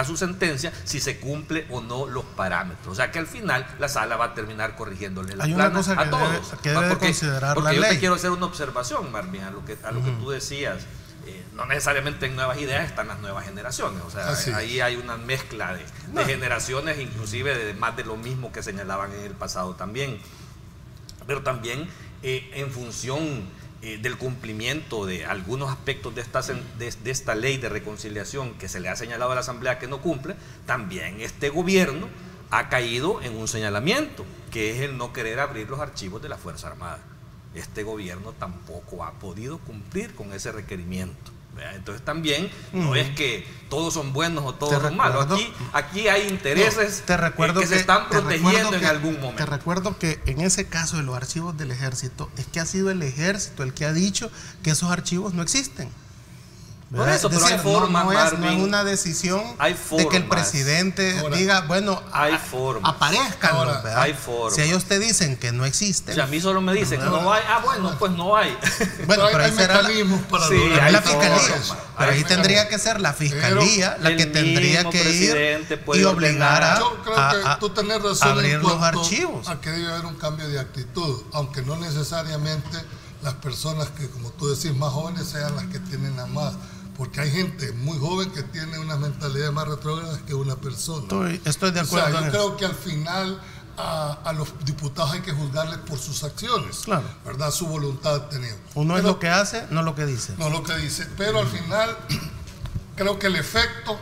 su sentencia si se cumple o no los parámetros. O sea que al final la Sala va a terminar corrigiéndole la plana a todos. Que debe de considerar porque la yo ley. te quiero hacer una observación, Marvin, a lo que tú decías. No necesariamente en Nuevas Ideas están las nuevas generaciones, o sea, ahí hay una mezcla de generaciones, inclusive de más de lo mismo que señalaban en el pasado también, pero también en función del cumplimiento de algunos aspectos de esta ley de reconciliación que se le ha señalado a la Asamblea que no cumple, también este gobierno ha caído en un señalamiento, que es el no querer abrir los archivos de la Fuerza Armada. Este gobierno tampoco ha podido cumplir con ese requerimiento. Entonces también no es que todos son buenos o todos son malos. Aquí hay intereses que se están protegiendo en algún momento. Te recuerdo que en ese caso de los archivos del ejército, es que ha sido el ejército el que ha dicho que esos archivos no existen. Por eso, pero hay formas, no es una decisión de que el presidente diga, bueno, aparezcan. Hay formas. Si ellos te dicen que no existen. Si a mí solo me dicen que no hay, bueno, pues no hay. Bueno, pero ahí será mecanismos para lograr la fiscalía. Pero ahí tendría que ser la fiscalía la que tendría que ir y obligar a yo creo que tú tenés razón abrir en los archivos. A que debe haber un cambio de actitud, aunque no necesariamente las personas que, como tú decís, más jóvenes sean las que tienen a más. Porque hay gente muy joven que tiene una mentalidad más retrógrada que una persona. Estoy de acuerdo. O sea, yo creo que al final a los diputados hay que juzgarles por sus acciones, claro, ¿verdad? Su voluntad tenido. Uno es lo que hace, no lo que dice. No lo que dice. Pero al final creo que el efecto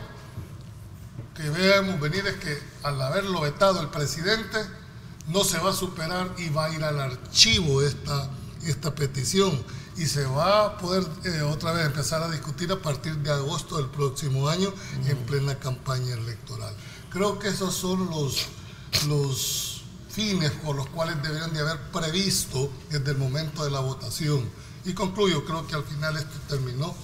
que vemos venir es que al haberlo vetado el presidente no se va a superar y va a ir al archivo esta petición. Y se va a poder otra vez empezar a discutir a partir de agosto del próximo año en plena campaña electoral. Creo que esos son los fines por los cuales deberían de haber previsto desde el momento de la votación. Y concluyo, creo que al final esto terminó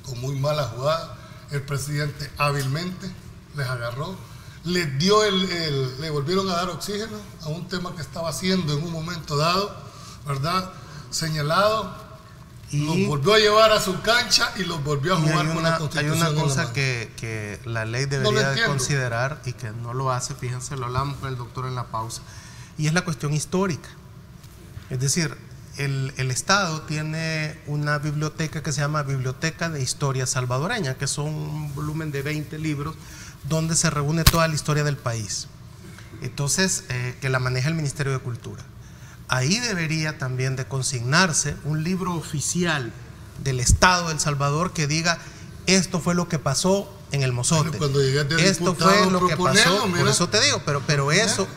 con muy mala jugada. El presidente hábilmente les agarró, le volvieron a dar oxígeno a un tema que estaba haciendo en un momento dado, ¿verdad? Señalado, los volvió a llevar a su cancha y los volvió a jugar con la Constitución. Hay una cosa que la ley debería de considerar y que no lo hace, fíjense, lo hablamos con el doctor en la pausa, y es la cuestión histórica. Es decir, el Estado tiene una biblioteca que se llama Biblioteca de Historia Salvadoreña, que son un volumen de 20 libros donde se reúne toda la historia del país. Entonces, que la maneja el Ministerio de Cultura. Ahí debería también de consignarse un libro oficial del Estado de El Salvador que diga: esto fue lo que pasó en el Mozote, esto fue lo que pasó, por eso te digo, pero eso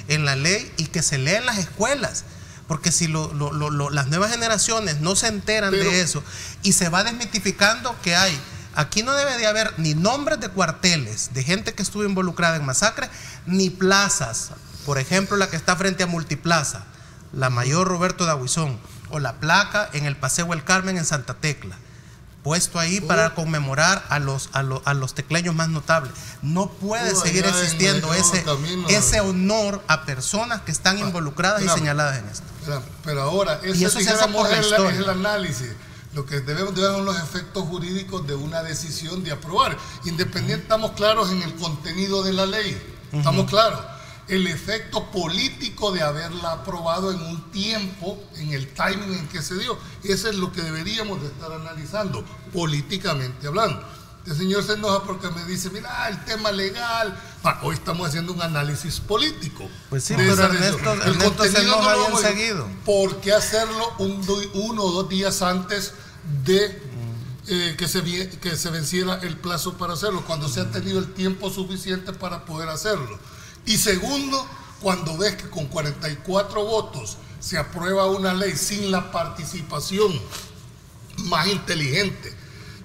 en la ley, y que se lea en las escuelas. Porque si las nuevas generaciones no se enteran de eso y se va desmitificando que hay, aquí no debe de haber ni nombres de cuarteles de gente que estuvo involucrada en masacres, ni plazas, por ejemplo la que está frente a Multiplaza, la Mayor Roberto Dahuizón, o la placa en el Paseo El Carmen en Santa Tecla, puesto ahí para conmemorar a los tecleños más notables. No puede seguir existiendo ese honor a personas que están involucradas y señaladas en esto. Pero ahora, y eso se hace por la historia. Es el análisis. Lo que debemos de ver son los efectos jurídicos de una decisión de aprobar. Independiente, estamos claros en el contenido de la ley. Estamos claros. El efecto político de haberla aprobado en un tiempo, en el timing en que se dio, eso es lo que deberíamos de estar analizando, políticamente hablando. El señor se enoja porque me dice: mira, el tema legal. Hoy estamos haciendo un análisis político. Pues sí, pero Ernesto se enoja bien seguido. ¿Por qué hacerlo 1 o 2 días antes de que se venciera el plazo para hacerlo, cuando se ha tenido el tiempo suficiente para poder hacerlo? Y segundo, cuando ves que con 44 votos se aprueba una ley sin la participación más inteligente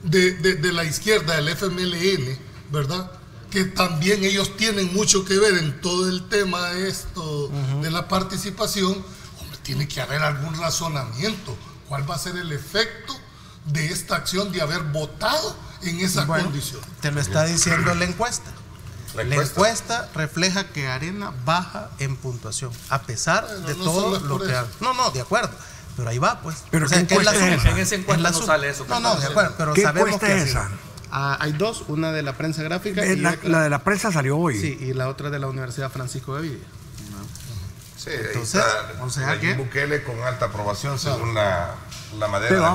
de la izquierda, del FMLN, ¿verdad? Que también ellos tienen mucho que ver en todo el tema de esto, de la participación. Hombre, tiene que haber algún razonamiento. ¿Cuál va a ser el efecto de esta acción de haber votado en esa condición? Te lo está diciendo la encuesta. La encuesta refleja que Arena baja en puntuación, a pesar de todo lo que haga. No, de acuerdo. Pero ahí va, pues. Pero ¿qué encuesta es esa? En esa encuesta no sale eso. No, de acuerdo. Pero ¿qué sabemos encuesta que es esa? Hay dos, una de la prensa gráfica y la de la prensa salió hoy. Sí, y la otra de la Universidad Francisco de Villa. Sí, entonces, o sea que Bukele con alta aprobación según la madera. Pero ha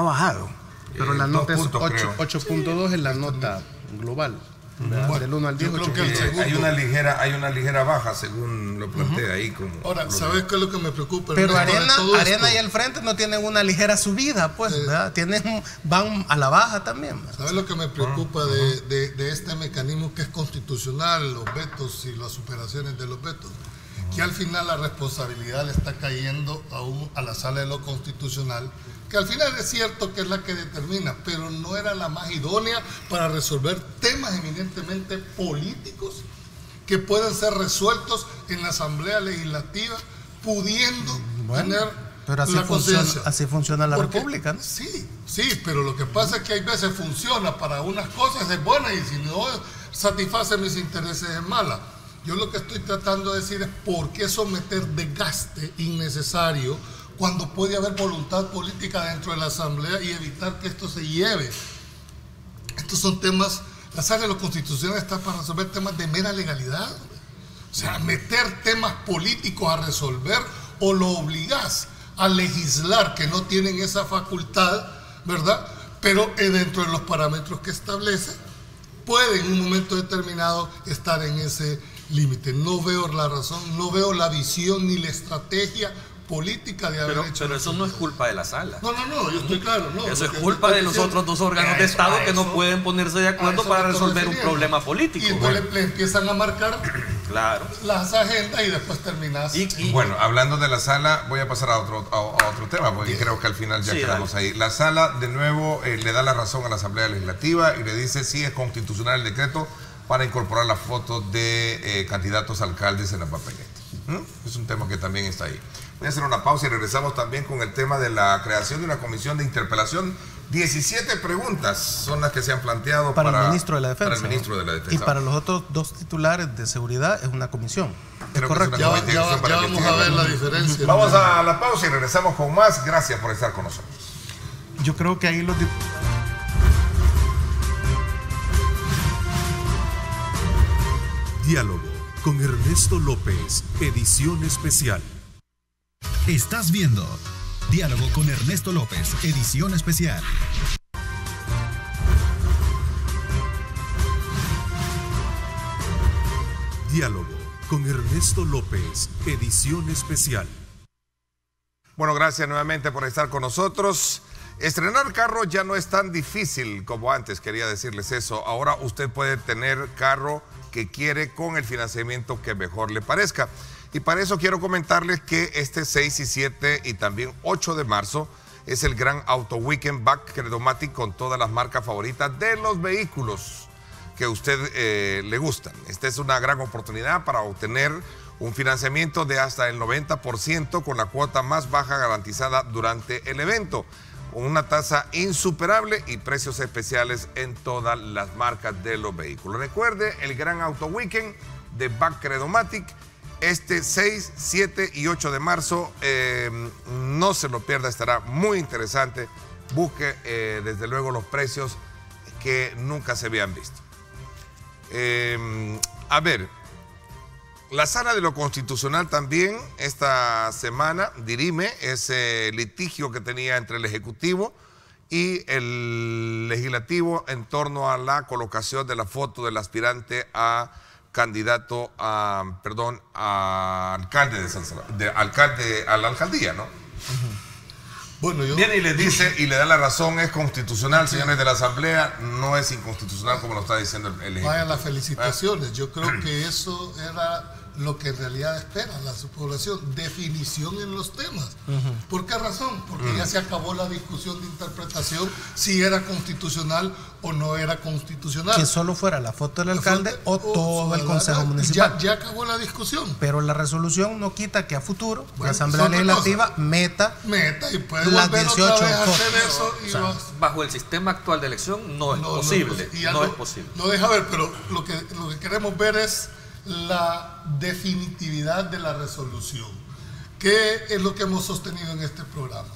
bajado. Pero la nota es 8.2 en la nota global. Bueno, del 1 al 10, hay una ligera baja según lo plantea ahí como. Ahora, ¿sabes qué es lo que me preocupa? Pero Arena y el Frente no tienen una ligera subida, pues, van a la baja también. ¿Sabes lo que me preocupa de este mecanismo que es constitucional, los vetos y las superaciones de los vetos? Que al final la responsabilidad le está cayendo a la Sala de lo Constitucional, que al final es cierto que es la que determina, pero no era la más idónea para resolver temas eminentemente políticos que pueden ser resueltos en la Asamblea Legislativa, pudiendo tener pero la conciencia. Así funciona la República, ¿no? Sí, pero lo que pasa es que hay veces funciona para unas cosas, es buena, y si no satisface mis intereses es mala. Yo lo que estoy tratando de decir es por qué someter desgaste innecesario cuando puede haber voluntad política dentro de la Asamblea y evitar que esto se lleve. Estos son temas, la Sala de lo Constitucional está para resolver temas de mera legalidad. O sea, meter temas políticos a resolver, o lo obligás a legislar que no tienen esa facultad, ¿verdad? Pero dentro de los parámetros que establece, puede en un momento determinado estar en ese límite. No veo la razón, no veo la visión ni la estrategia política de haber hecho. Pero eso no es culpa de la Sala. No, yo estoy claro. No, eso es culpa de los otros dos órganos de Estado que no pueden ponerse de acuerdo para resolver un problema político. Y entonces le empiezan a marcar las agendas y después terminas. Bueno, hablando de la Sala, voy a pasar a otro tema, porque creo que al final ya quedamos ahí. La Sala, de nuevo, le da la razón a la Asamblea Legislativa y le dice si es constitucional el decreto para incorporar la foto de candidatos a alcaldes en la papeleta. Es un tema que también está ahí. Voy a hacer una pausa y regresamos también con el tema de la creación de una comisión de interpelación 17 preguntas son las que se han planteado para el ministro de la Defensa. Para el ministro de la Defensa. Y para los otros 2 titulares de seguridad es una comisión. Creo correcto. Ya vamos a ver la diferencia. Vamos a la pausa y regresamos con más. Gracias por estar con nosotros. Yo creo que ahí los diputados... Diálogo con Ernesto López, edición especial. Estás viendo Diálogo con Ernesto López, edición especial. Diálogo con Ernesto López, edición especial. Bueno, gracias nuevamente por estar con nosotros. Estrenar carro ya no es tan difícil como antes, quería decirles eso. Ahora usted puede tener carro que quiere con el financiamiento que mejor le parezca. Y para eso quiero comentarles que este 6 y 7 y también 8 de marzo es el gran Auto Weekend Back Credomatic con todas las marcas favoritas de los vehículos que a usted le gustan. Esta es una gran oportunidad para obtener un financiamiento de hasta el 90% con la cuota más baja garantizada durante el evento. Una tasa insuperable y precios especiales en todas las marcas de los vehículos. Recuerde el gran Auto Weekend de Back Credomatic este 6, 7 y 8 de marzo. No se lo pierda, estará muy interesante. Busque desde luego los precios que nunca se habían visto. A ver, la Sala de lo Constitucional también esta semana dirime ese litigio que tenía entre el Ejecutivo y el Legislativo en torno a la colocación de la foto del aspirante a candidato a, alcalde de San Salvador, a la alcaldía, ¿no? Bueno, viene y le dice y le da la razón, es constitucional, señores de la Asamblea, no es inconstitucional como lo está diciendo el Ejecutivo. Vaya, las felicitaciones. Yo creo que eso era lo que en realidad espera la población, definición en los temas. ¿Por qué razón? Porque ya se acabó la discusión de interpretación si era constitucional o no era constitucional. Que solo fuera la foto del alcalde o todo el Consejo Municipal. Ya acabó la discusión. Pero la resolución no quita que a futuro la Asamblea Legislativa meta y puede las volver 18 otra vez a hacer fotos. eso. Bajo el sistema actual de elección no es posible. No es posible. No deja ver, pero lo que queremos ver es la definitividad de la resolución, que es lo que hemos sostenido en este programa.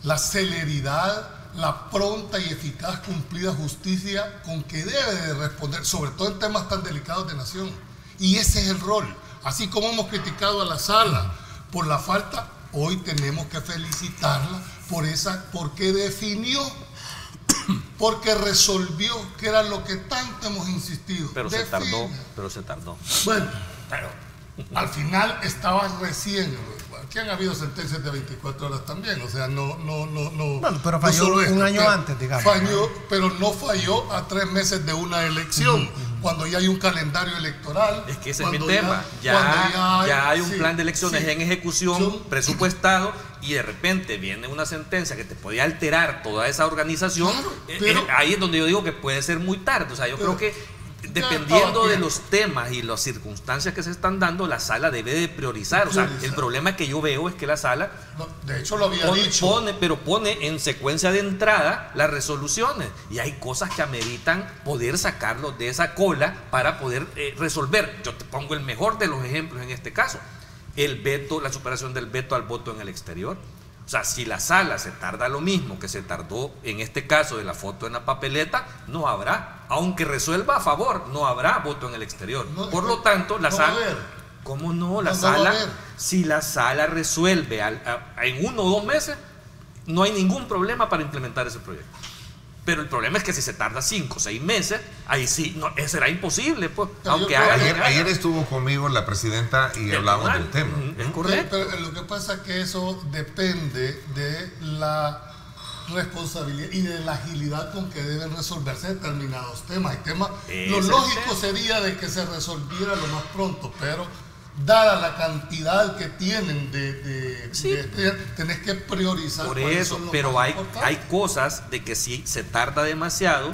La celeridad, la pronta y eficaz cumplida justicia con que debe de responder, sobre todo en temas tan delicados de nación. Y ese es el rol. Así como hemos criticado a la Sala por la falta, hoy tenemos que felicitarla porque definió, porque resolvió, que era lo que tanto hemos insistido. Pero se tardó. Bueno, pero al final estaba recién. Aquí han habido sentencias de 24 horas también, o sea, no. Bueno, pero falló un año antes, digamos. Falló, pero no falló a 3 meses de una elección, cuando ya hay un calendario electoral. Es que ese es mi tema. Ya hay un plan de elecciones en ejecución, presupuestado, y de repente viene una sentencia que te podía alterar toda esa organización. Claro, ahí es donde yo digo que puede ser muy tarde. O sea, yo creo que dependiendo de los temas y las circunstancias que se están dando, la Sala debe de priorizar. O sea, el problema que yo veo es que la Sala de hecho lo había dicho, pone en secuencia de entrada las resoluciones, y hay cosas que ameritan poder sacarlos de esa cola para poder resolver. Yo te pongo el mejor de los ejemplos en este caso: el veto, la superación del veto al voto en el exterior. O sea, si la Sala se tarda lo mismo que se tardó en este caso de la foto en la papeleta, no habrá, aunque resuelva a favor, no habrá voto en el exterior. Por lo tanto, la Sala... ¿Cómo no? La Sala, si la Sala resuelve en 1 o 2 meses, no hay ningún problema para implementar ese proyecto. Pero el problema es que si se tarda 5 o 6 meses, ahí sí, será imposible, pues. Aunque ayer estuvo conmigo la presidenta y hablamos del tema. Es correcto. Pero lo que pasa es que eso depende de la responsabilidad y de la agilidad con que deben resolverse determinados temas. Lo lógico sería de que se resolviera lo más pronto, pero dada la cantidad que tienen tenés que priorizar. Por eso, pero hay cosas de que si se tarda demasiado,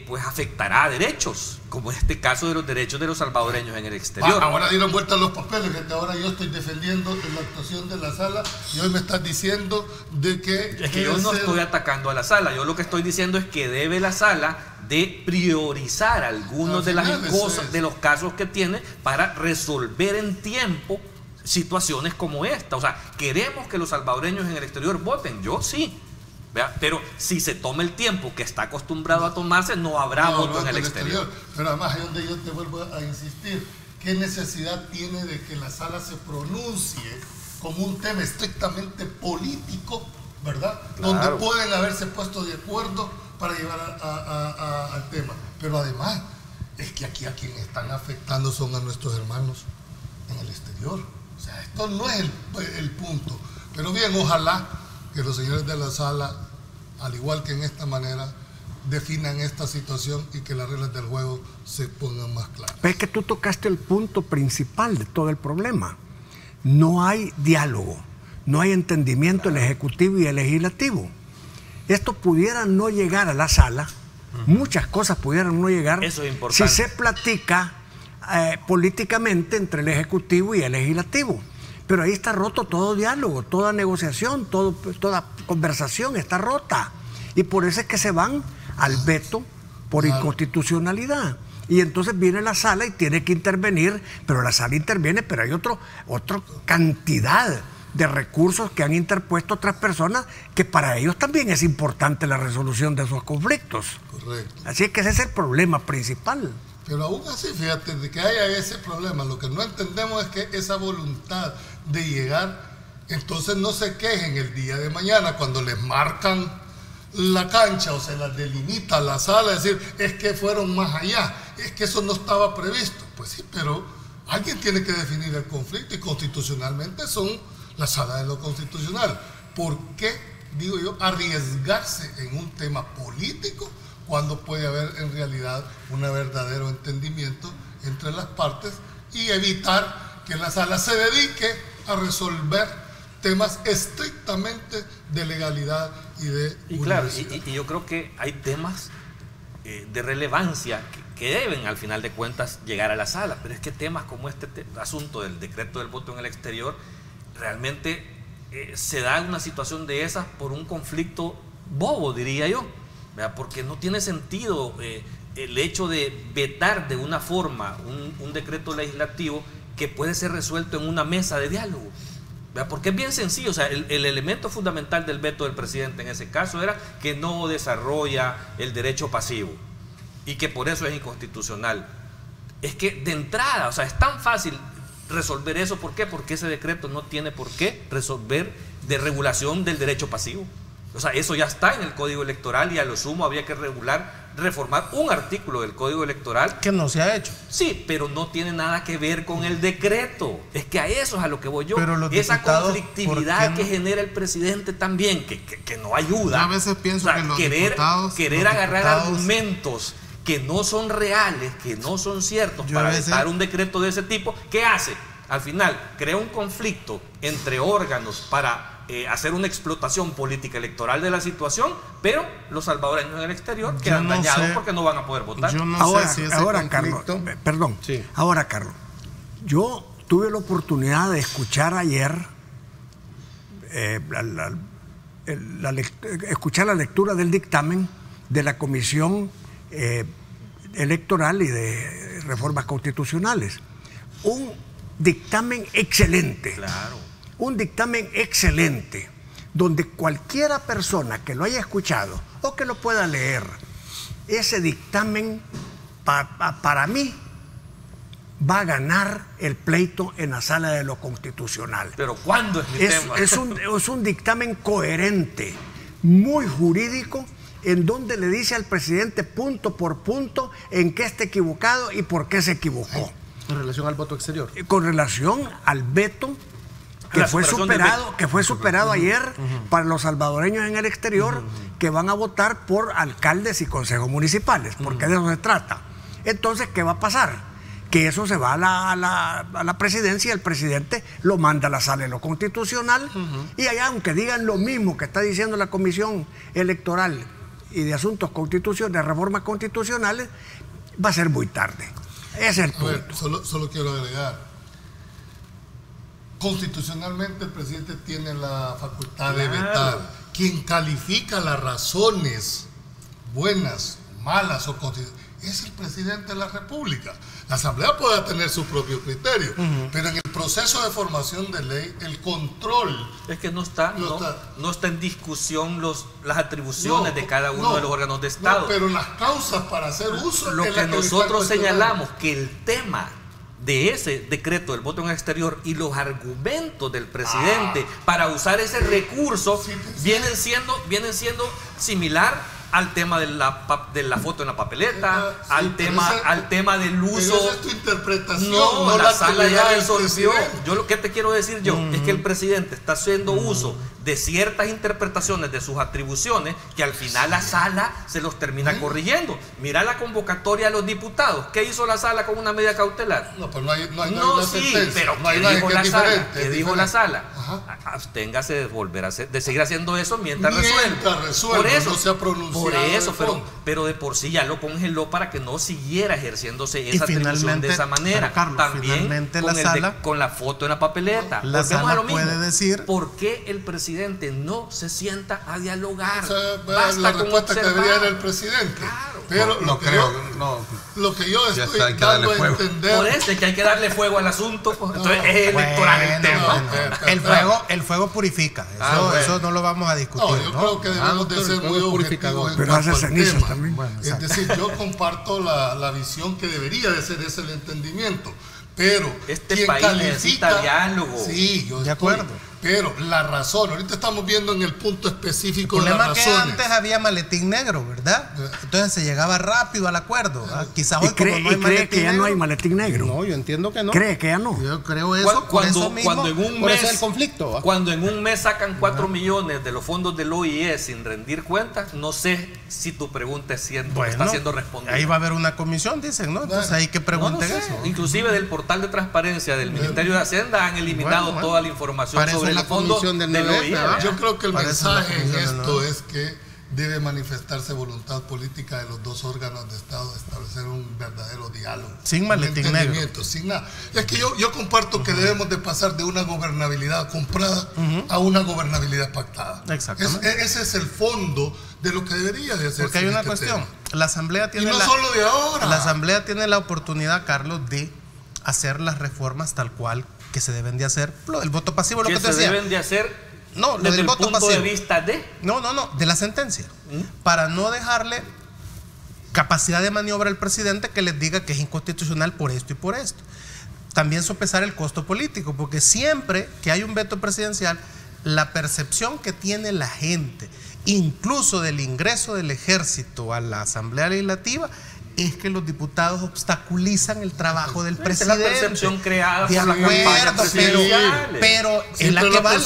pues afectará a derechos, como en este caso de los derechos de los salvadoreños en el exterior. Ahora dieron vuelta los papeles, que ahora yo estoy defendiendo la actuación de la sala y hoy me estás diciendo de que... Es que yo no estoy atacando a la sala, yo lo que estoy diciendo es que debe la sala de priorizar algunos de las cosas, de los casos que tiene para resolver en tiempo situaciones como esta. O sea, queremos que los salvadoreños en el exterior voten, yo sí. ¿Vea? Pero si se toma el tiempo que está acostumbrado a tomarse, no habrá voto en el exterior. Pero además es donde yo te vuelvo a insistir. ¿Qué necesidad tiene de que la sala se pronuncie como un tema estrictamente político, ¿verdad? Claro. Donde pueden haberse puesto de acuerdo para llevar al tema. Pero además, es que aquí a quienes están afectando son a nuestros hermanos en el exterior. O sea, esto no es el punto. Pero bien, ojalá que los señores de la sala, al igual que en esta manera, definan esta situación y que las reglas del juego se pongan más claras. Es que tú tocaste el punto principal de todo el problema. No hay diálogo, no hay entendimiento en el Ejecutivo y el Legislativo. Esto pudiera no llegar a la sala, muchas cosas pudieran no llegar. Eso es importante. Si se platica políticamente entre el Ejecutivo y el Legislativo. Pero ahí está roto todo diálogo, toda negociación, toda conversación está rota. Y por eso es que se van al veto por inconstitucionalidad. Y entonces viene la sala y tiene que intervenir, pero la sala interviene, pero hay otra cantidad de recursos que han interpuesto otras personas que para ellos también es importante la resolución de esos conflictos. Correcto. Así es que ese es el problema principal. Pero aún así, fíjate, de que haya ese problema, lo que no entendemos es que esa voluntad de llegar, entonces no se quejen el día de mañana cuando les marcan la cancha o se las delimita la sala, es decir, es que fueron más allá, es que eso no estaba previsto. Pues sí, pero alguien tiene que definir el conflicto y constitucionalmente son la sala de lo constitucional. ¿Por qué, digo yo, arriesgarse en un tema político cuando puede haber en realidad un verdadero entendimiento entre las partes y evitar que la sala se dedique a resolver temas estrictamente de legalidad y de claro, y yo creo que hay temas de relevancia que deben al final de cuentas llegar a la sala, pero es que temas como este asunto del decreto del voto en el exterior realmente se da una situación de esas por un conflicto bobo, diría yo, ¿verdad? Porque no tiene sentido el hecho de vetar de una forma un decreto legislativo que puede ser resuelto en una mesa de diálogo, ¿verdad? Porque es bien sencillo. O sea, el elemento fundamental del veto del presidente en ese caso era que no desarrolla el derecho pasivo y que por eso es inconstitucional. Es que de entrada, o sea, es tan fácil resolver eso. ¿Por qué? Porque ese decreto no tiene por qué resolver de regulación del derecho pasivo. O sea, eso ya está en el Código Electoral y a lo sumo había que reformar un artículo del Código Electoral. Que no se ha hecho. Sí, pero no tiene nada que ver con el decreto. Es que a eso es a lo que voy yo. Pero esa conflictividad que genera el presidente también, que no ayuda. Yo a veces pienso, o sea, que los querer agarrar argumentos que no son reales, que no son ciertos para vetar un decreto de ese tipo, ¿qué hace? Al final crea un conflicto entre órganos para hacer una explotación política electoral de la situación, pero los salvadoreños en el exterior quedan dañados porque no van a poder votar. Yo no ahora, sé si ese ahora conflicto... Carlos, perdón. Sí. Ahora, Carlos, yo tuve la oportunidad de escuchar ayer escuchar la lectura del dictamen de la Comisión Electoral y de Reformas Constitucionales. Un dictamen excelente. Claro. Un dictamen excelente, donde cualquiera persona que lo haya escuchado o que lo pueda leer, ese dictamen para mí va a ganar el pleito en la sala de lo constitucional. Pero ¿cuándo es mi tema? Es un dictamen coherente, muy jurídico, en donde le dice al presidente punto por punto en qué está equivocado y por qué se equivocó. En relación al voto exterior. Con relación al veto que fue superado ayer para los salvadoreños en el exterior que van a votar por alcaldes y consejos municipales, porque de eso se trata. Entonces, ¿qué va a pasar? Que eso se va a la presidencia y el presidente lo manda a la sala de lo constitucional y allá, aunque digan lo mismo que está diciendo la Comisión Electoral y de asuntos constitucionales, de reformas constitucionales, va a ser muy tarde. Ese es el punto. A ver, solo quiero agregar. Constitucionalmente el presidente tiene la facultad de vetar. Quien califica las razones buenas, malas o constitucionales es el presidente de la República. La Asamblea puede tener su propio criterio, pero en el proceso de formación de ley, el control... Es que no está en discusión las atribuciones de cada uno de los órganos de Estado. pero las causas para hacer uso... Lo que nosotros señalamos, que el tema de ese decreto del voto en el exterior y los argumentos del presidente para usar ese recurso vienen siendo similar al tema de la foto en la papeleta, al tema del uso. Pero esa es tu interpretación. No, la sala ya resolvió. Presidente. Yo lo que te quiero decir es que el presidente está haciendo uso de ciertas interpretaciones de sus atribuciones que al final la sala se los termina corrigiendo. Mira la convocatoria a los diputados. ¿Qué hizo la sala con una medida cautelar? No, pero no hay sí, pero no hay ¿qué dijo la sala? diferente, ¿Qué dijo la sala? Absténgase de volver a hacer, de seguir haciendo eso mientras resuelve. Por eso no se ha pronunciado. Por eso, pero de por sí ya lo congeló para que no siguiera ejerciéndose esa atribución de esa manera. Carlos, también con la foto en la papeleta. La sala puede decir ¿por qué el presidente no se sienta a dialogar? O sea, la respuesta que debería dar el presidente. Claro. Pero lo que yo estoy dando a entender. Por eso es que hay que darle fuego al asunto. Entonces es electoral el tema. El fuego purifica. Eso no lo vamos a discutir. Yo creo que debemos de ser muy objetivos. Pero hace cenizas también. Es decir, yo comparto la visión que debería de ser ese el entendimiento. Pero este país necesita diálogo. Sí, yo de acuerdo. Pero la razón, ahorita estamos viendo en el punto específico de las razones. El problema es que antes había maletín negro, ¿verdad? Entonces se llegaba rápido al acuerdo. Quizás hoy como no hay cree maletín que ya negro, no hay maletín negro. No, yo entiendo que no. ¿Cree que ya no? Yo creo eso, por eso mismo, por eso es el conflicto. Cuando en un mes sacan 4 millones de los fondos del OIE sin rendir cuentas, no sé si tu pregunta está siendo respondida. Ahí va a haber una comisión, dicen, ¿no? Entonces ahí que pregunten eso. Inclusive del portal de transparencia del Ministerio de Hacienda han eliminado toda la información sobre los fondos del OIE. Yo creo que el mensaje en esto es que debe manifestarse voluntad política de los dos órganos de Estado de establecer un verdadero diálogo. Sin maletín negro. Sin nada. Es que yo comparto que debemos de pasar de una gobernabilidad comprada a una gobernabilidad pactada. Exactamente. Ese es el fondo de lo que debería de hacer. Porque hay una cuestión. La Asamblea tiene solo de ahora. La Asamblea tiene la oportunidad, Carlos, de hacer las reformas tal cual que se deben de hacer. El voto pasivo, lo que te decía. Se deben de hacer desde el punto pasivo. de vista de... de la sentencia. Para no dejarle capacidad de maniobra al presidente que les diga que es inconstitucional por esto y por esto. También sopesar el costo político, porque siempre que hay un veto presidencial, la percepción que tiene la gente, incluso del ingreso del ejército a la Asamblea Legislativa, es que los diputados obstaculizan el trabajo del presidente. Es la percepción creada por las campañas presidenciales. Pero es la que vale.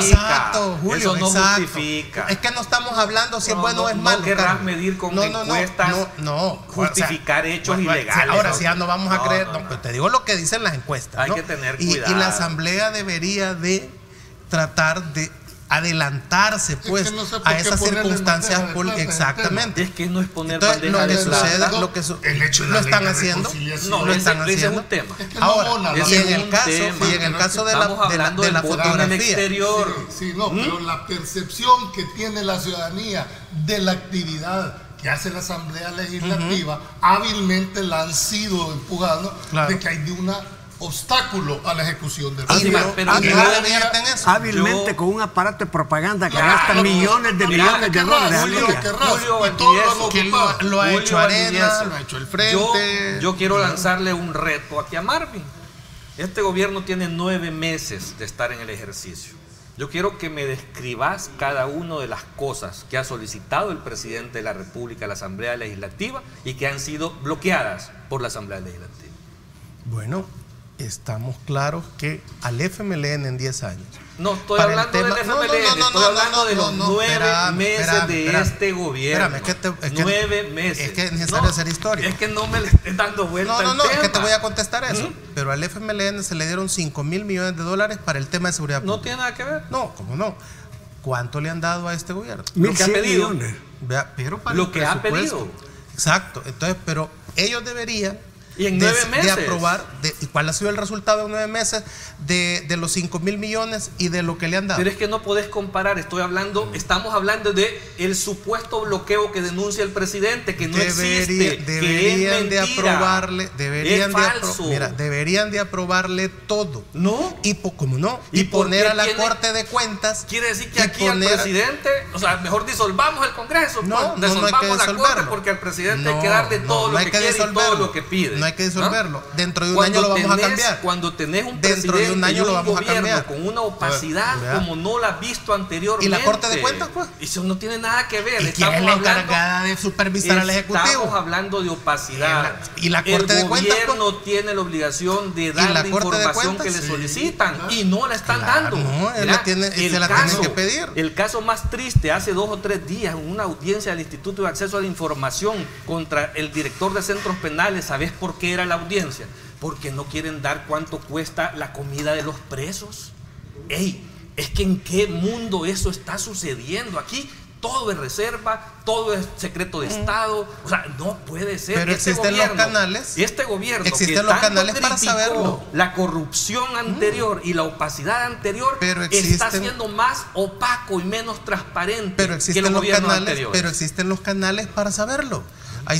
Exacto, Julio. Eso no justifica. Es que no estamos hablando si es bueno o es malo. No querrás medir con encuestas justificar hechos ilegales. Ahora sí ya no vamos a creer. Pues te digo lo que dicen las encuestas. Hay que tener cuidado. Y la Asamblea debería de tratar de adelantarse pues a esas circunstancias exactamente. Es que no es poner bandeja de plata. Lo están haciendo. No, ese es un tema. Ahora, y en el caso de la fotografía exterior. Pero la percepción que tiene la ciudadanía de la actividad que hace la Asamblea Legislativa, hábilmente la han sido empujando de que hay de una obstáculo a la ejecución del hábilmente con un aparato de propaganda que gasta millones de dólares al día. Lo ha hecho Arena, lo ha hecho el Frente. Yo quiero lanzarle un reto aquí a Marvin. Este gobierno tiene 9 meses de estar en el ejercicio. Yo quiero que me describas cada una de las cosas que ha solicitado el presidente de la República a la Asamblea Legislativa y que han sido bloqueadas por la Asamblea Legislativa. Bueno, estamos claros que al FMLN en 10 años. No estoy hablando del FMLN, estoy hablando de los 9 meses de este gobierno. 9 meses. Es que es necesario hacer historia. Es que no me le estés dando vuelta al tema. Es que te voy a contestar eso. Pero al FMLN se le dieron $5,000 millones para el tema de seguridad pública. ¿No tiene nada que ver? No, ¿cómo no? ¿cuánto le han dado a este gobierno? Lo que ha 1.100 pedido. millones. Vea, pero para Lo el que ha presupuesto. pedido. Exacto. Entonces, pero ellos deberían Y en 9 meses. de aprobar, ¿y cuál ha sido el resultado en 9 meses de los 5.000 millones y de lo que le han dado? Pero es que no podés comparar, estamos hablando de el supuesto bloqueo que denuncia el presidente, que no existe, deberían que es de mentira, aprobarle, deberían de aprobarle todo. ¿No? Y como no, ¿Y y poner por qué a la tiene- Corte de Cuentas. Quiere decir que y aquí al presidente, o sea, mejor disolvamos el Congreso, No, pues, no hay que disolvamos la Corte disolverlo. porque al presidente hay No, que darle no, todo no lo hay que que quiere y todo disolverlo. lo que pide. No hay que disolverlo. ¿Ah? Dentro de un Cuando año lo vamos a tenés- cambiar. Cuando tenés un Dentro de presidente un año y lo un vamos a gobierno cambiar. con una opacidad ¿Verdad? como no la has visto anteriormente. ¿Y la Corte de Cuentas, pues? Y eso no tiene nada que ver. ¿Y quién es la encargada de supervisar al Ejecutivo? Estamos hablando de opacidad. ¿Y la Corte de Cuentas, El gobierno tiene la obligación de la dar la Corte de información Cuentas? que le Sí, solicitan y no la están Claro, dando. no, él Mira, la tiene- el se la caso- tienen que pedir. El caso más triste, hace 2 o 3 días, en una audiencia del Instituto de Acceso a la Información contra el director de centros penales, ¿sabes por qué era la audiencia? Porque no quieren dar cuánto cuesta la comida de los presos. ¡Ey! Es que ¿en qué mundo eso está sucediendo? Aquí todo es reserva, todo es secreto de Estado. O sea, no puede ser. Pero existen los canales. Este gobierno Existen que los tanto canales para criticó saberlo. la corrupción anterior y la opacidad anterior, Pero está existen- siendo más opaco y menos transparente Pero que los existen los gobiernos canales, anteriores. pero existen los canales para saberlo.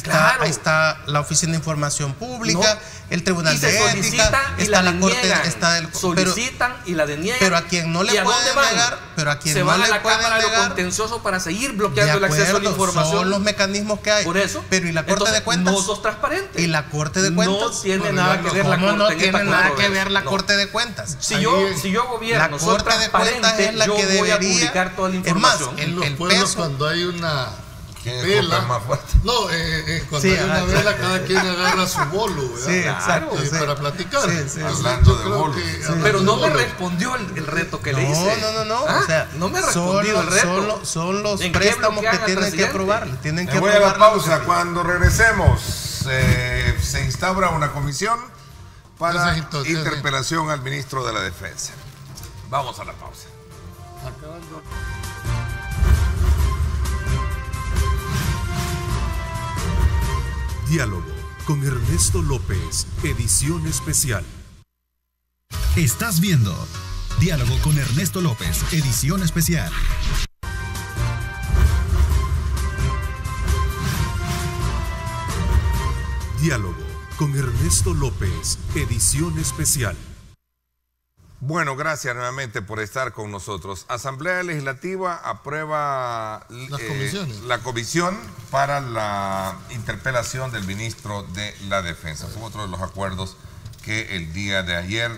Claro. Ahí está la Oficina de Información Pública, No. el Tribunal Y de se Ética, solicitan y está la la Corte, deniegan. está el Solicitan y la deniegan. pero a quien no le ¿Y a dónde pueden van? negar, pero a quien se no van le a la pueden Cámara de lo negar. Contencioso para seguir De bloqueando el acceso a la acuerdo, información. son los mecanismos que hay. Por eso. Pero ¿y la Corte Entonces, de Cuentas? No sos transparente. ¿Y la Corte de Cuentas? No tiene Bueno, nada que ver la ¿Cómo Corte no en tiene esta nada que controversia? ver la No. Corte de Cuentas? Si Ahí yo gobierno, la soy Corte de Cuentas transparente, es la yo que voy a debería publicar toda la Es más, información. En los el pueblos, peso. cuando hay una ¿Quién vela, escupe más fuerte? no, cuando Sí, hay una vela, cada quien agarra su bolo, ¿verdad? Sí, exacto. Y sí. para platicar. Sí, sí. Entonces, Hablando yo de creo bolos. que- Sí. hablando Pero de no me bolos. respondió el reto que le hice. No. ¿Ah? O sea, no me respondió el reto. Son los ¿En qué préstamos que bloquean al tienen que presidente? aprobar. Tienen que Me voy a la aprobarlo. pausa. Cuando regresemos, se instaura una comisión para Gracias, entonces. interpelación al ministro de la Defensa. Vamos a la pausa. Acabando. Diálogo con Ernesto López, edición especial. Estás viendo Diálogo con Ernesto López, edición especial. Diálogo con Ernesto López, edición especial. Bueno, gracias nuevamente por estar con nosotros. Asamblea Legislativa aprueba la comisión para la interpelación del ministro de la Defensa. Fue otro de los acuerdos que el día de ayer,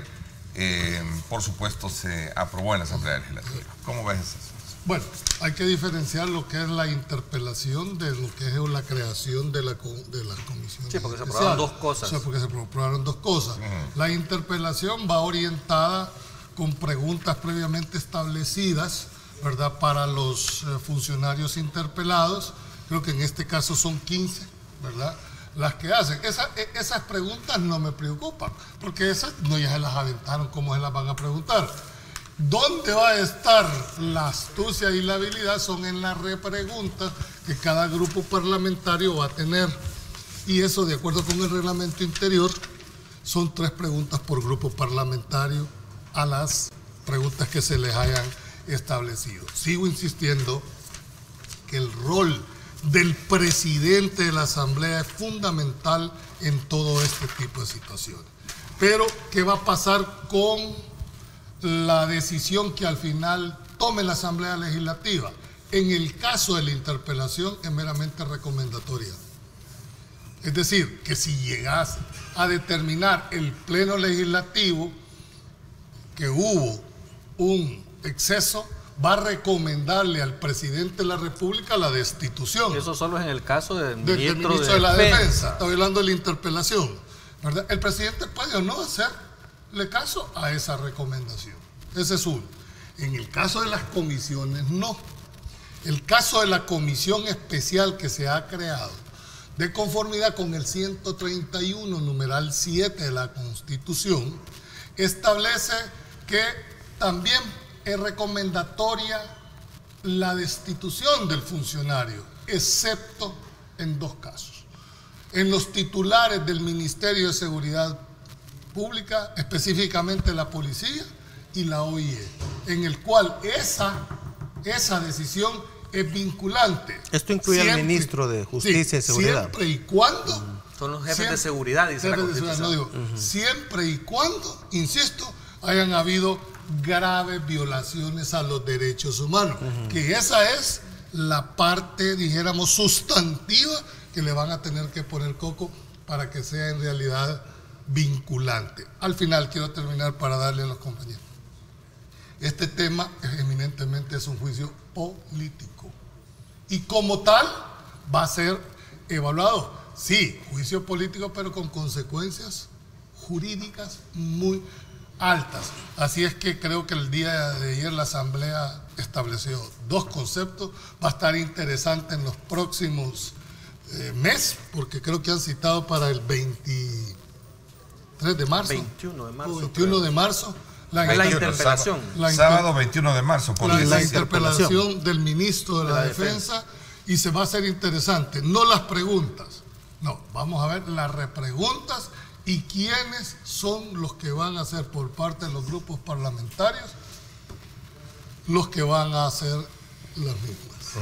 por supuesto, se aprobó en la Asamblea Legislativa. ¿Cómo ves eso? Bueno, hay que diferenciar lo que es la interpelación de lo que es la creación de la comisión. Sí, porque se aprobaron dos cosas. O sea, porque se aprobaron dos cosas. La interpelación va orientada con preguntas previamente establecidas, ¿verdad? Para los funcionarios interpelados. Creo que en este caso son 15, ¿verdad? Las que hacen. Esas preguntas no me preocupan, porque esas no ya se las aventaron, ¿cómo se las van a preguntar? ¿Dónde va a estar la astucia y la habilidad? Son en las repreguntas que cada grupo parlamentario va a tener. Y eso, de acuerdo con el reglamento interior, son 3 preguntas por grupo parlamentario a las preguntas que se les hayan establecido. Sigo insistiendo que el rol del presidente de la Asamblea es fundamental en todo este tipo de situaciones. Pero, ¿qué va a pasar con la decisión que al final tome la Asamblea Legislativa? En el caso de la interpelación es meramente recomendatoria. Es decir, que si llegase a determinar el Pleno Legislativo que hubo un exceso, va a recomendarle al presidente de la República la destitución. Eso solo es en el caso del del ministro, ministro de la Defensa. Estoy hablando de la interpelación, ¿verdad? El presidente puede o no hacerle caso a esa recomendación. Ese es uno. En el caso de las comisiones, no. El caso de la comisión especial que se ha creado, de conformidad con el 131, numeral 7 de la Constitución, establece que también es recomendatoria la destitución del funcionario, excepto en 2 casos. En los titulares del Ministerio de Seguridad Pública, específicamente la policía y la OIE, en el cual esa decisión es vinculante. Esto incluye al ministro de Justicia y Seguridad. Siempre y cuando... Son los jefes de seguridad, dice la Constitución. Siempre y cuando, insisto, hayan habido graves violaciones a los derechos humanos, que esa es la parte, dijéramos, sustantiva que le van a tener que poner coco para que sea en realidad vinculante. Al final quiero terminar para darle a los compañeros. Este tema eminentemente es un juicio político y como tal va a ser evaluado. Sí, juicio político, pero con consecuencias jurídicas muy altas. Así es que creo que el día de ayer la Asamblea estableció 2 conceptos. Va a estar interesante en los próximos meses, porque creo que han citado para el 23 de marzo. 21 de marzo. 21 de marzo. La interpelación. Sábado 21 de marzo. La interpelación del ministro de la Defensa. Y se va a hacer interesante. No las preguntas. No, vamos a ver las repreguntas y quiénes son los que van a ser por parte de los grupos parlamentarios los que van a hacer las mismas.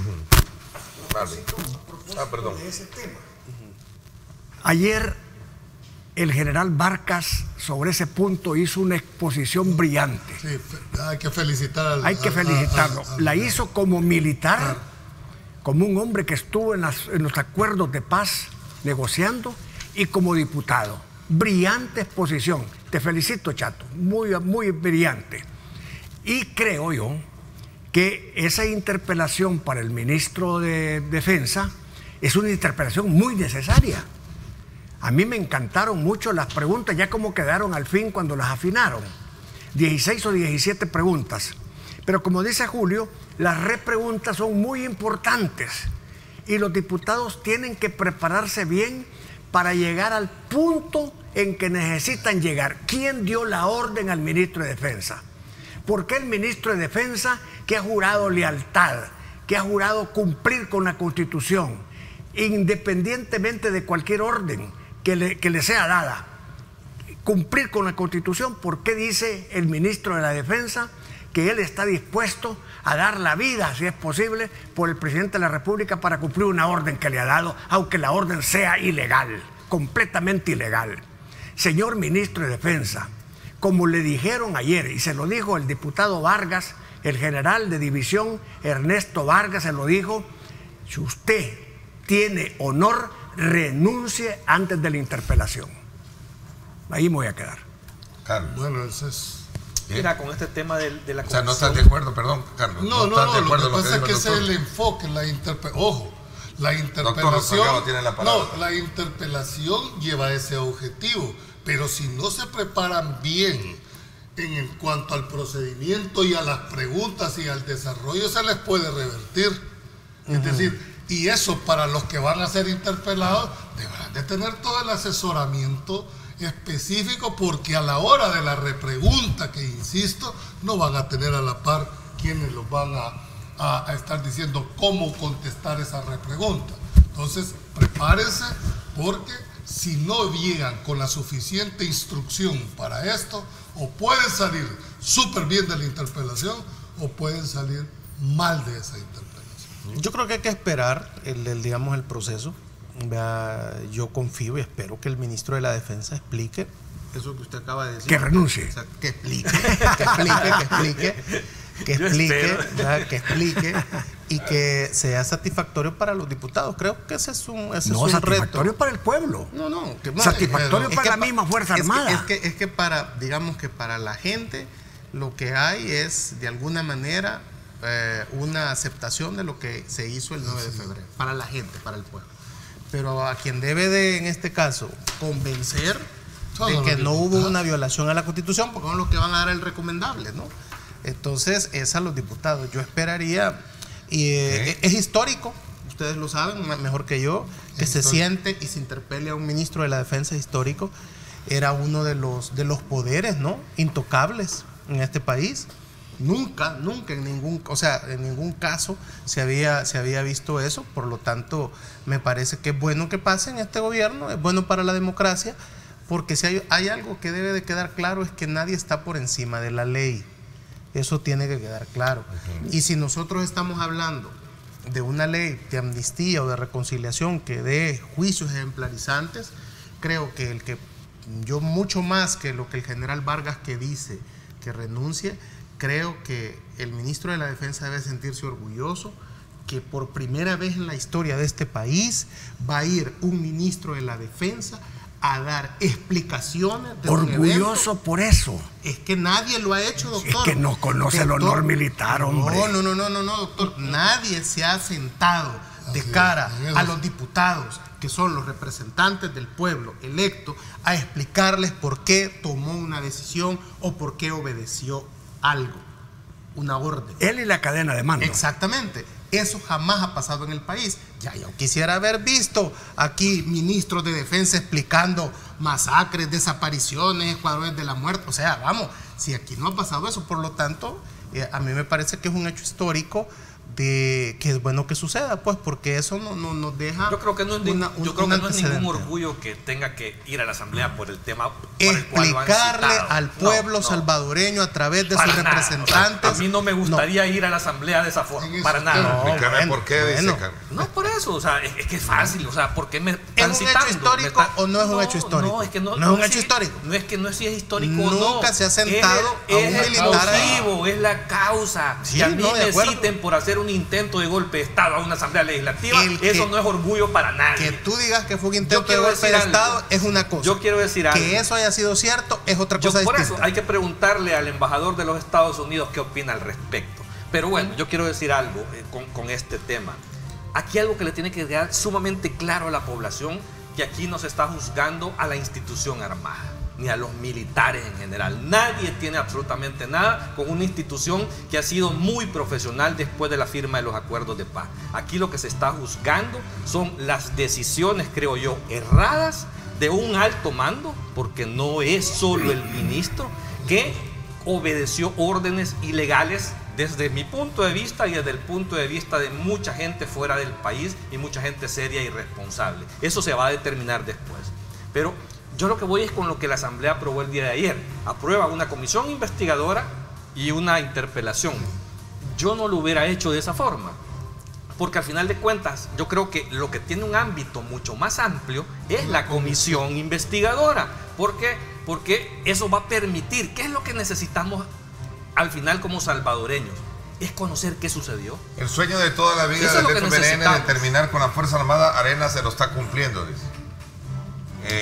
Vale. Perdón. Ayer el general Barcas sobre ese punto hizo una exposición brillante. Sí, hay que felicitar Hay que felicitarlo. La hizo como militar, como un hombre que estuvo en los acuerdos de paz negociando, y como diputado. Brillante exposición. Te felicito, Chato. Muy, muy brillante. Y creo yo que esa interpelación para el ministro de Defensa es una interpelación muy necesaria. A mí me encantaron mucho las preguntas, ya como quedaron al fin cuando las afinaron. 16 o 17 preguntas. Pero como dice Julio, las repreguntas son muy importantes. Y los diputados tienen que prepararse bien para llegar al punto en que necesitan llegar. ¿Quién dio la orden al ministro de Defensa? ¿Por qué el ministro de Defensa, que ha jurado lealtad, que ha jurado cumplir con la Constitución, independientemente de cualquier orden que le sea dada, cumplir con la Constitución, por qué dice el ministro de la Defensa que él está dispuesto a dar la vida, si es posible, por el presidente de la República para cumplir una orden que le ha dado, aunque la orden sea ilegal, completamente ilegal? Señor ministro de Defensa, como le dijeron ayer, y se lo dijo el diputado Vargas, el general de división Ernesto Vargas se lo dijo, si usted tiene honor, renuncie antes de la interpelación. Ahí me voy a quedar. Carlos. Bueno, ese es... Mira, con este tema de la comisión... O sea, no estás de acuerdo, perdón, Carlos. No, lo que pasa es que ese es el enfoque, la interpelación. Ojo, la interpelación... Tiene la palabra. No, la interpelación lleva ese objetivo, pero si no se preparan bien en cuanto al procedimiento y a las preguntas y al desarrollo, se les puede revertir. Es decir, y eso para los que van a ser interpelados, deberán de tener todo el asesoramiento específico, porque a la hora de la repregunta, que insisto, no van a tener a la par quienes los van a estar diciendo cómo contestar esa repregunta. Entonces, prepárense, porque si no llegan con la suficiente instrucción para esto, o pueden salir súper bien de la interpelación, o pueden salir mal de esa interpelación. Yo creo que hay que esperar el proceso. Yo confío y espero que el ministro de la Defensa explique eso que usted acaba de decir. Que renuncie. O sea, que explique y que sea satisfactorio para los diputados. Creo que ese es un satisfactorio reto. Para el pueblo. Satisfactorio para la misma Fuerza Armada. Es que para la gente lo que hay es de alguna manera una aceptación de lo que se hizo el 9 de febrero. Para la gente, para el pueblo. Pero a quien debe de, en este caso, convencer de que no hubo una violación a la Constitución, porque son los que van a dar el recomendable, ¿no? Entonces, es a los diputados. Yo esperaría, y es histórico, ustedes lo saben mejor que yo, que se siente y se interpele a un ministro de la Defensa histórico. Era uno de los poderes, ¿no?, intocables en este país. Nunca en ningún caso se había visto eso. Por lo tanto, me parece que es bueno que pase en este gobierno, es bueno para la democracia, porque si hay algo que debe de quedar claro es que nadie está por encima de la ley. Eso tiene que quedar claro. Y si nosotros estamos hablando de una ley de amnistía o de reconciliación que dé juicios ejemplarizantes, creo que yo mucho más que lo que el general Vargas que dice que renuncie, creo que el ministro de la Defensa debe sentirse orgulloso que por primera vez en la historia de este país va a ir un ministro de la Defensa a dar explicaciones de orgulloso un evento. Por eso. Es que nadie lo ha hecho, doctor. Es que no conoce el honor militar, hombre. No, doctor. Nadie se ha sentado de cara a los diputados, que son los representantes del pueblo electo, a explicarles por qué tomó una decisión o por qué obedeció algo, una orden. Él y la cadena de mando. Exactamente. Eso jamás ha pasado en el país. Yo quisiera haber visto aquí ministros de defensa explicando masacres, desapariciones, escuadrones de la muerte. O sea, vamos, si aquí no ha pasado eso, por lo tanto, a mí me parece que es un hecho histórico que es bueno que suceda, pues, porque eso no nos deja. Yo creo que no es ningún orgullo que tenga que ir a la Asamblea por el tema. Explicarle al pueblo salvadoreño a través de sus representantes. A mí no me gustaría ir a la Asamblea de esa forma, para nada. Explícame por qué, dice Carlos. No, por eso, o sea, es que es fácil, o sea, ¿por qué me están citando? ¿Es un hecho histórico o no es un hecho histórico? No, es que no es un hecho histórico. No es que no es si es histórico o no. Nunca se ha sentado a un militar motivo, es la causa. Sí, que a mí me citen por hacer un intento de golpe de Estado a una Asamblea Legislativa, eso no es orgullo para nadie. Que tú digas que fue un intento de golpe de Estado es una cosa. Yo quiero decir algo. Que eso haya sido cierto es otra cosa distinta. Por eso hay que preguntarle al embajador de los Estados Unidos qué opina al respecto. Pero bueno, yo quiero decir algo con este tema. Aquí algo que le tiene que quedar sumamente claro a la población, que aquí no se está juzgando a la institución armada, ni a los militares en general. Nadie tiene absolutamente nada con una institución que ha sido muy profesional después de la firma de los acuerdos de paz. Aquí lo que se está juzgando son las decisiones, creo yo, erradas de un alto mando, porque no es solo el ministro que obedeció órdenes ilegales desde mi punto de vista y desde el punto de vista de mucha gente fuera del país y mucha gente seria y responsable. Eso se va a determinar después. Pero yo lo que voy es con lo que la Asamblea aprobó el día de ayer. Aprueba una comisión investigadora y una interpelación. Yo no lo hubiera hecho de esa forma, porque al final de cuentas yo creo que lo que tiene un ámbito mucho más amplio es la comisión investigadora. ¿Por qué? Porque eso va a permitir, ¿qué es lo que necesitamos al final como salvadoreños? Es conocer qué sucedió. El sueño de toda la vida del FMLN de terminar con la Fuerza Armada, Arena se lo está cumpliendo, dice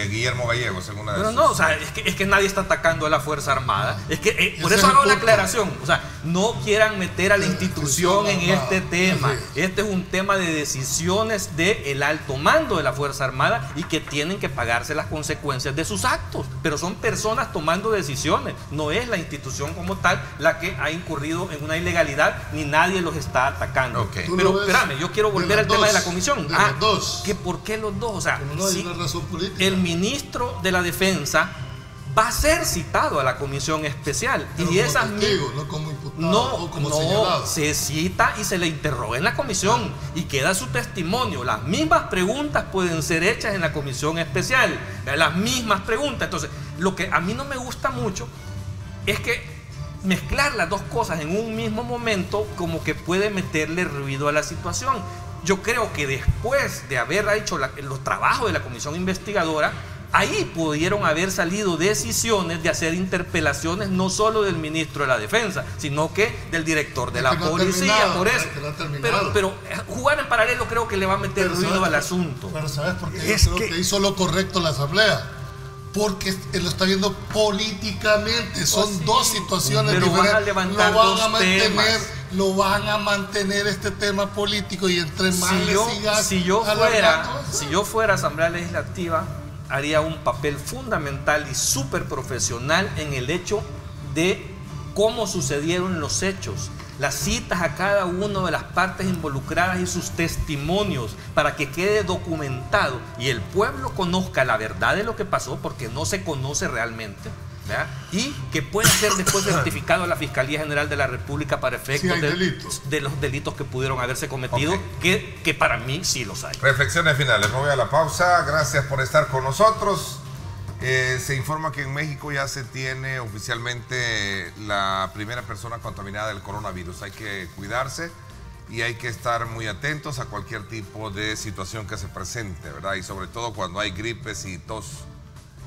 Guillermo Gallego, según Pero no, o sea, es que nadie está atacando a la Fuerza Armada. Es que por eso hago la aclaración. O sea, no quieran meter a la institución en este tema. Este es un tema de decisiones del alto mando de la Fuerza Armada y que tienen que pagarse las consecuencias de sus actos. Pero son personas tomando decisiones. No es la institución como tal la que ha incurrido en una ilegalidad, ni nadie los está atacando. Okay. Pero espérame, yo quiero volver al tema de la comisión. ¿Por qué los dos? O sea, no hay una razón política. El ministro de la Defensa va a ser citado a la comisión especial. Pero y esas no como imputado o como señalado. Se cita y se le interroga en la comisión y queda su testimonio. Las mismas preguntas pueden ser hechas en la comisión especial, las mismas preguntas. Entonces, lo que a mí no me gusta mucho es que mezclar las dos cosas en un mismo momento como que puede meterle ruido a la situación. Yo creo que después de haber hecho los trabajos de la comisión investigadora, ahí pudieron haber salido decisiones de hacer interpelaciones no solo del ministro de la Defensa, sino que del director de la policía. Por eso. Pero jugar en paralelo creo que le va a meter ruido al asunto. Pero ¿sabes por qué? Yo creo que hizo lo correcto la Asamblea. Porque lo está viendo políticamente. Son dos situaciones diferentes. Van a levantar lo van a mantener este tema político, y entre más si yo fuera Asamblea Legislativa, haría un papel fundamental y súper profesional en el hecho de cómo sucedieron los hechos, las citas a cada una de las partes involucradas y sus testimonios, para que quede documentado y el pueblo conozca la verdad de lo que pasó, porque no se conoce realmente. ¿verdad? Y que pueda ser después certificado a la Fiscalía General de la República para efectos de los delitos que pudieron haberse cometido, que para mí sí los hay. Reflexiones finales. Me voy a la pausa. Gracias por estar con nosotros. Se informa que en México ya se tiene oficialmente la primera persona contaminada del coronavirus. Hay que cuidarse y hay que estar muy atentos a cualquier tipo de situación que se presente, ¿verdad? Y sobre todo cuando hay gripes y tos.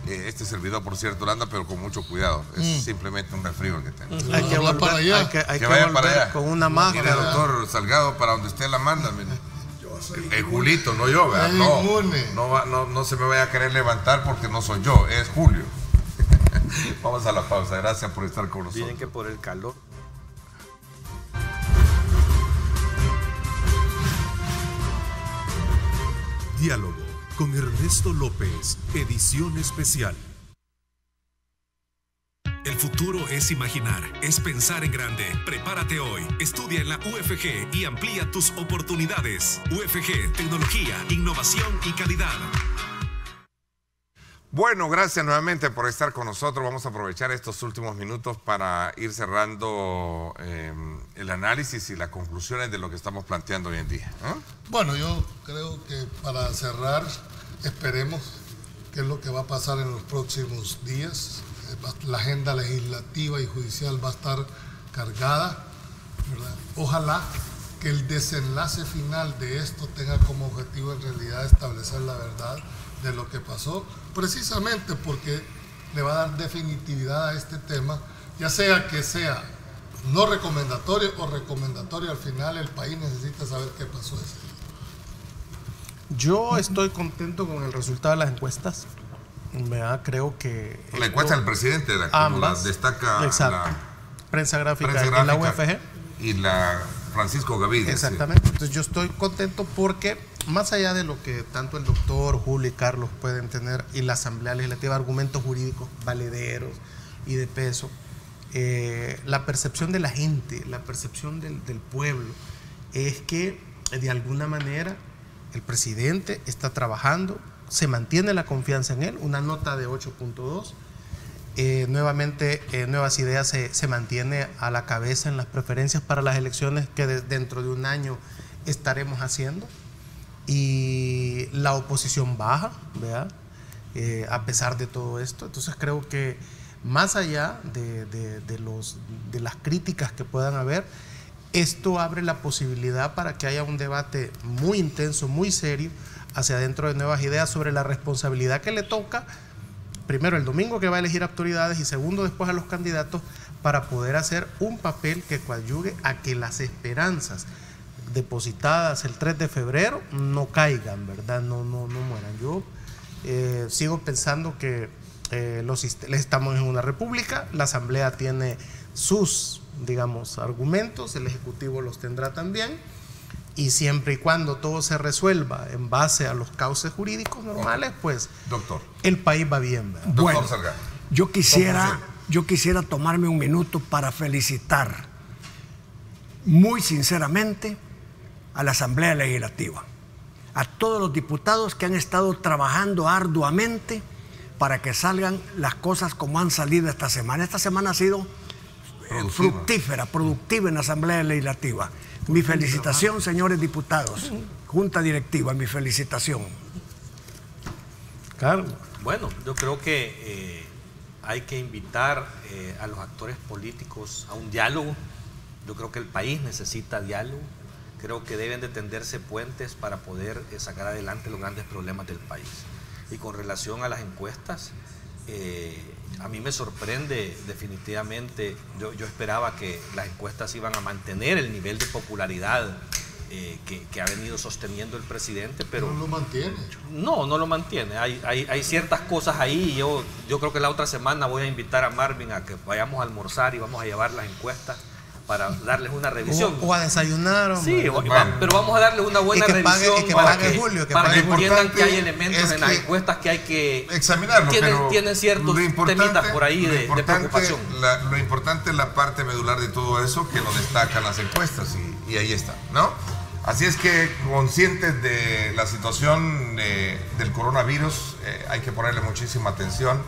Este servidor, por cierto, anda, pero con mucho cuidado. Es simplemente un resfrío el que tengo. Hay que volver para allá. Hay que vaya volver para allá. Con una máscara. Mire, doctor Salgado, para donde usted la manda, mire. Julito, no yo, ¿verdad? No se me vaya a querer levantar porque no soy yo, es Julio. Vamos a la pausa. Gracias por estar con nosotros. Miren que por el calor. Diálogo con Ernesto López, edición especial. El futuro es imaginar, es pensar en grande. Prepárate hoy, estudia en la UFG y amplía tus oportunidades. UFG, tecnología, innovación y calidad. Bueno, gracias nuevamente por estar con nosotros. Vamos a aprovechar estos últimos minutos para ir cerrando el análisis y las conclusiones de lo que estamos planteando hoy en día, ¿no? Bueno, yo creo que para cerrar, esperemos qué es lo que va a pasar en los próximos días. La agenda legislativa y judicial va a estar cargada, ¿verdad? Ojalá que el desenlace final de esto tenga como objetivo en realidad establecer la verdad de lo que pasó, precisamente porque le va a dar definitividad a este tema, ya sea que sea no recomendatorio o recomendatorio. Al final el país necesita saber qué pasó ese día. Yo estoy contento con el resultado de las encuestas. Creo que la encuesta del presidente, ambas, la destaca la prensa gráfica y la UFG y la Francisco Gaviria. Exactamente. Sí. Entonces yo estoy contento porque más allá de lo que tanto el doctor Julio y Carlos pueden tener y la Asamblea Legislativa, argumentos jurídicos valederos y de peso, la percepción de la gente, la percepción del pueblo es que de alguna manera el presidente está trabajando, se mantiene la confianza en él, una nota de 8.2. Nuevamente, Nuevas Ideas se mantiene a la cabeza en las preferencias para las elecciones que dentro de un año estaremos haciendo. Y la oposición baja, ¿verdad? A pesar de todo esto. Entonces creo que más allá de las críticas que puedan haber, esto abre la posibilidad para que haya un debate muy intenso, muy serio, hacia adentro de Nuevas Ideas sobre la responsabilidad que le toca, primero el domingo que va a elegir autoridades y segundo después a los candidatos, para poder hacer un papel que coadyuve a que las esperanzas depositadas el 3 de febrero no caigan, ¿verdad? No mueran. Yo sigo pensando que estamos en una república, la Asamblea tiene sus, digamos, argumentos, el Ejecutivo los tendrá también. Y siempre y cuando todo se resuelva en base a los cauces jurídicos normales, pues doctor, el país va bien, ¿verdad? Doctor bueno, Salgado. Yo quisiera tomarme un minuto para felicitar muy sinceramente a la Asamblea Legislativa, a todos los diputados que han estado trabajando arduamente para que salgan las cosas como han salido esta semana. Esta semana ha sido fructífera, productiva en la Asamblea Legislativa. Mi felicitación, señores diputados, Junta Directiva, mi felicitación. Carlos. Bueno, yo creo que hay que invitar a los actores políticos a un diálogo. Yo creo que el país necesita diálogo. Creo que deben de tenderse puentes para poder sacar adelante los grandes problemas del país. Y con relación a las encuestas, a mí me sorprende definitivamente. Yo esperaba que las encuestas iban a mantener el nivel de popularidad que ha venido sosteniendo el presidente, pero no lo mantiene. No lo mantiene. Hay ciertas cosas ahí. Yo creo que la otra semana voy a invitar a Marvin a que vayamos a almorzar y vamos a llevar las encuestas para darles una revisión. O a desayunar. Sí, pero vamos a darles una buena revisión para que entiendan que hay elementos en las encuestas que hay que examinarlo. Tienen ciertos temitas por ahí de preocupación. Lo importante es la parte medular de todo eso que nos destacan las encuestas y ahí está, ¿no? Así es que conscientes de la situación del coronavirus, hay que ponerle muchísima atención.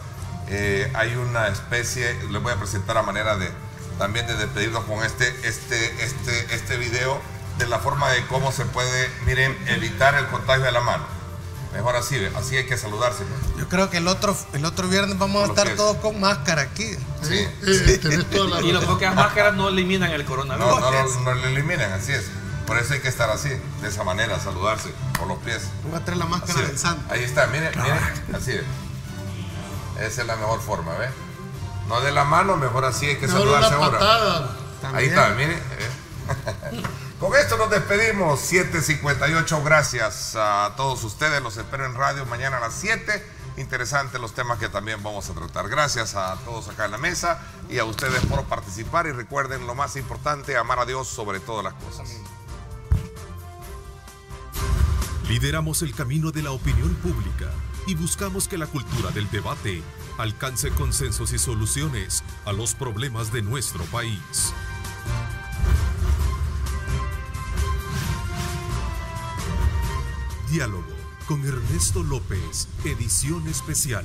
hay una especie, les voy a presentar a manera de también de despedirnos con este video de la forma de cómo se puede, miren, evitar el contagio de la mano. Mejor así hay que saludarse. Yo creo que el otro viernes vamos a estar todos con máscara aquí. Sí. Tenés toda la Y lo que las máscaras no eliminan el coronavirus. No lo eliminan, así es. Por eso hay que estar así, de esa manera, saludarse por los pies. Voy a traer la máscara del santo. Ahí está, miren, así es. Esa es la mejor forma, ¿ves? No de la mano, mejor así hay que saludarse ahora. Ahí está, miren. Con esto nos despedimos, 7:58, gracias a todos ustedes, los espero en radio mañana a las 7, interesantes los temas que también vamos a tratar. Gracias a todos acá en la mesa y a ustedes por participar y recuerden lo más importante, amar a Dios sobre todas las cosas. Lideramos el camino de la opinión pública y buscamos que la cultura del debate alcance consensos y soluciones a los problemas de nuestro país. Diálogo con Ernesto López, edición especial.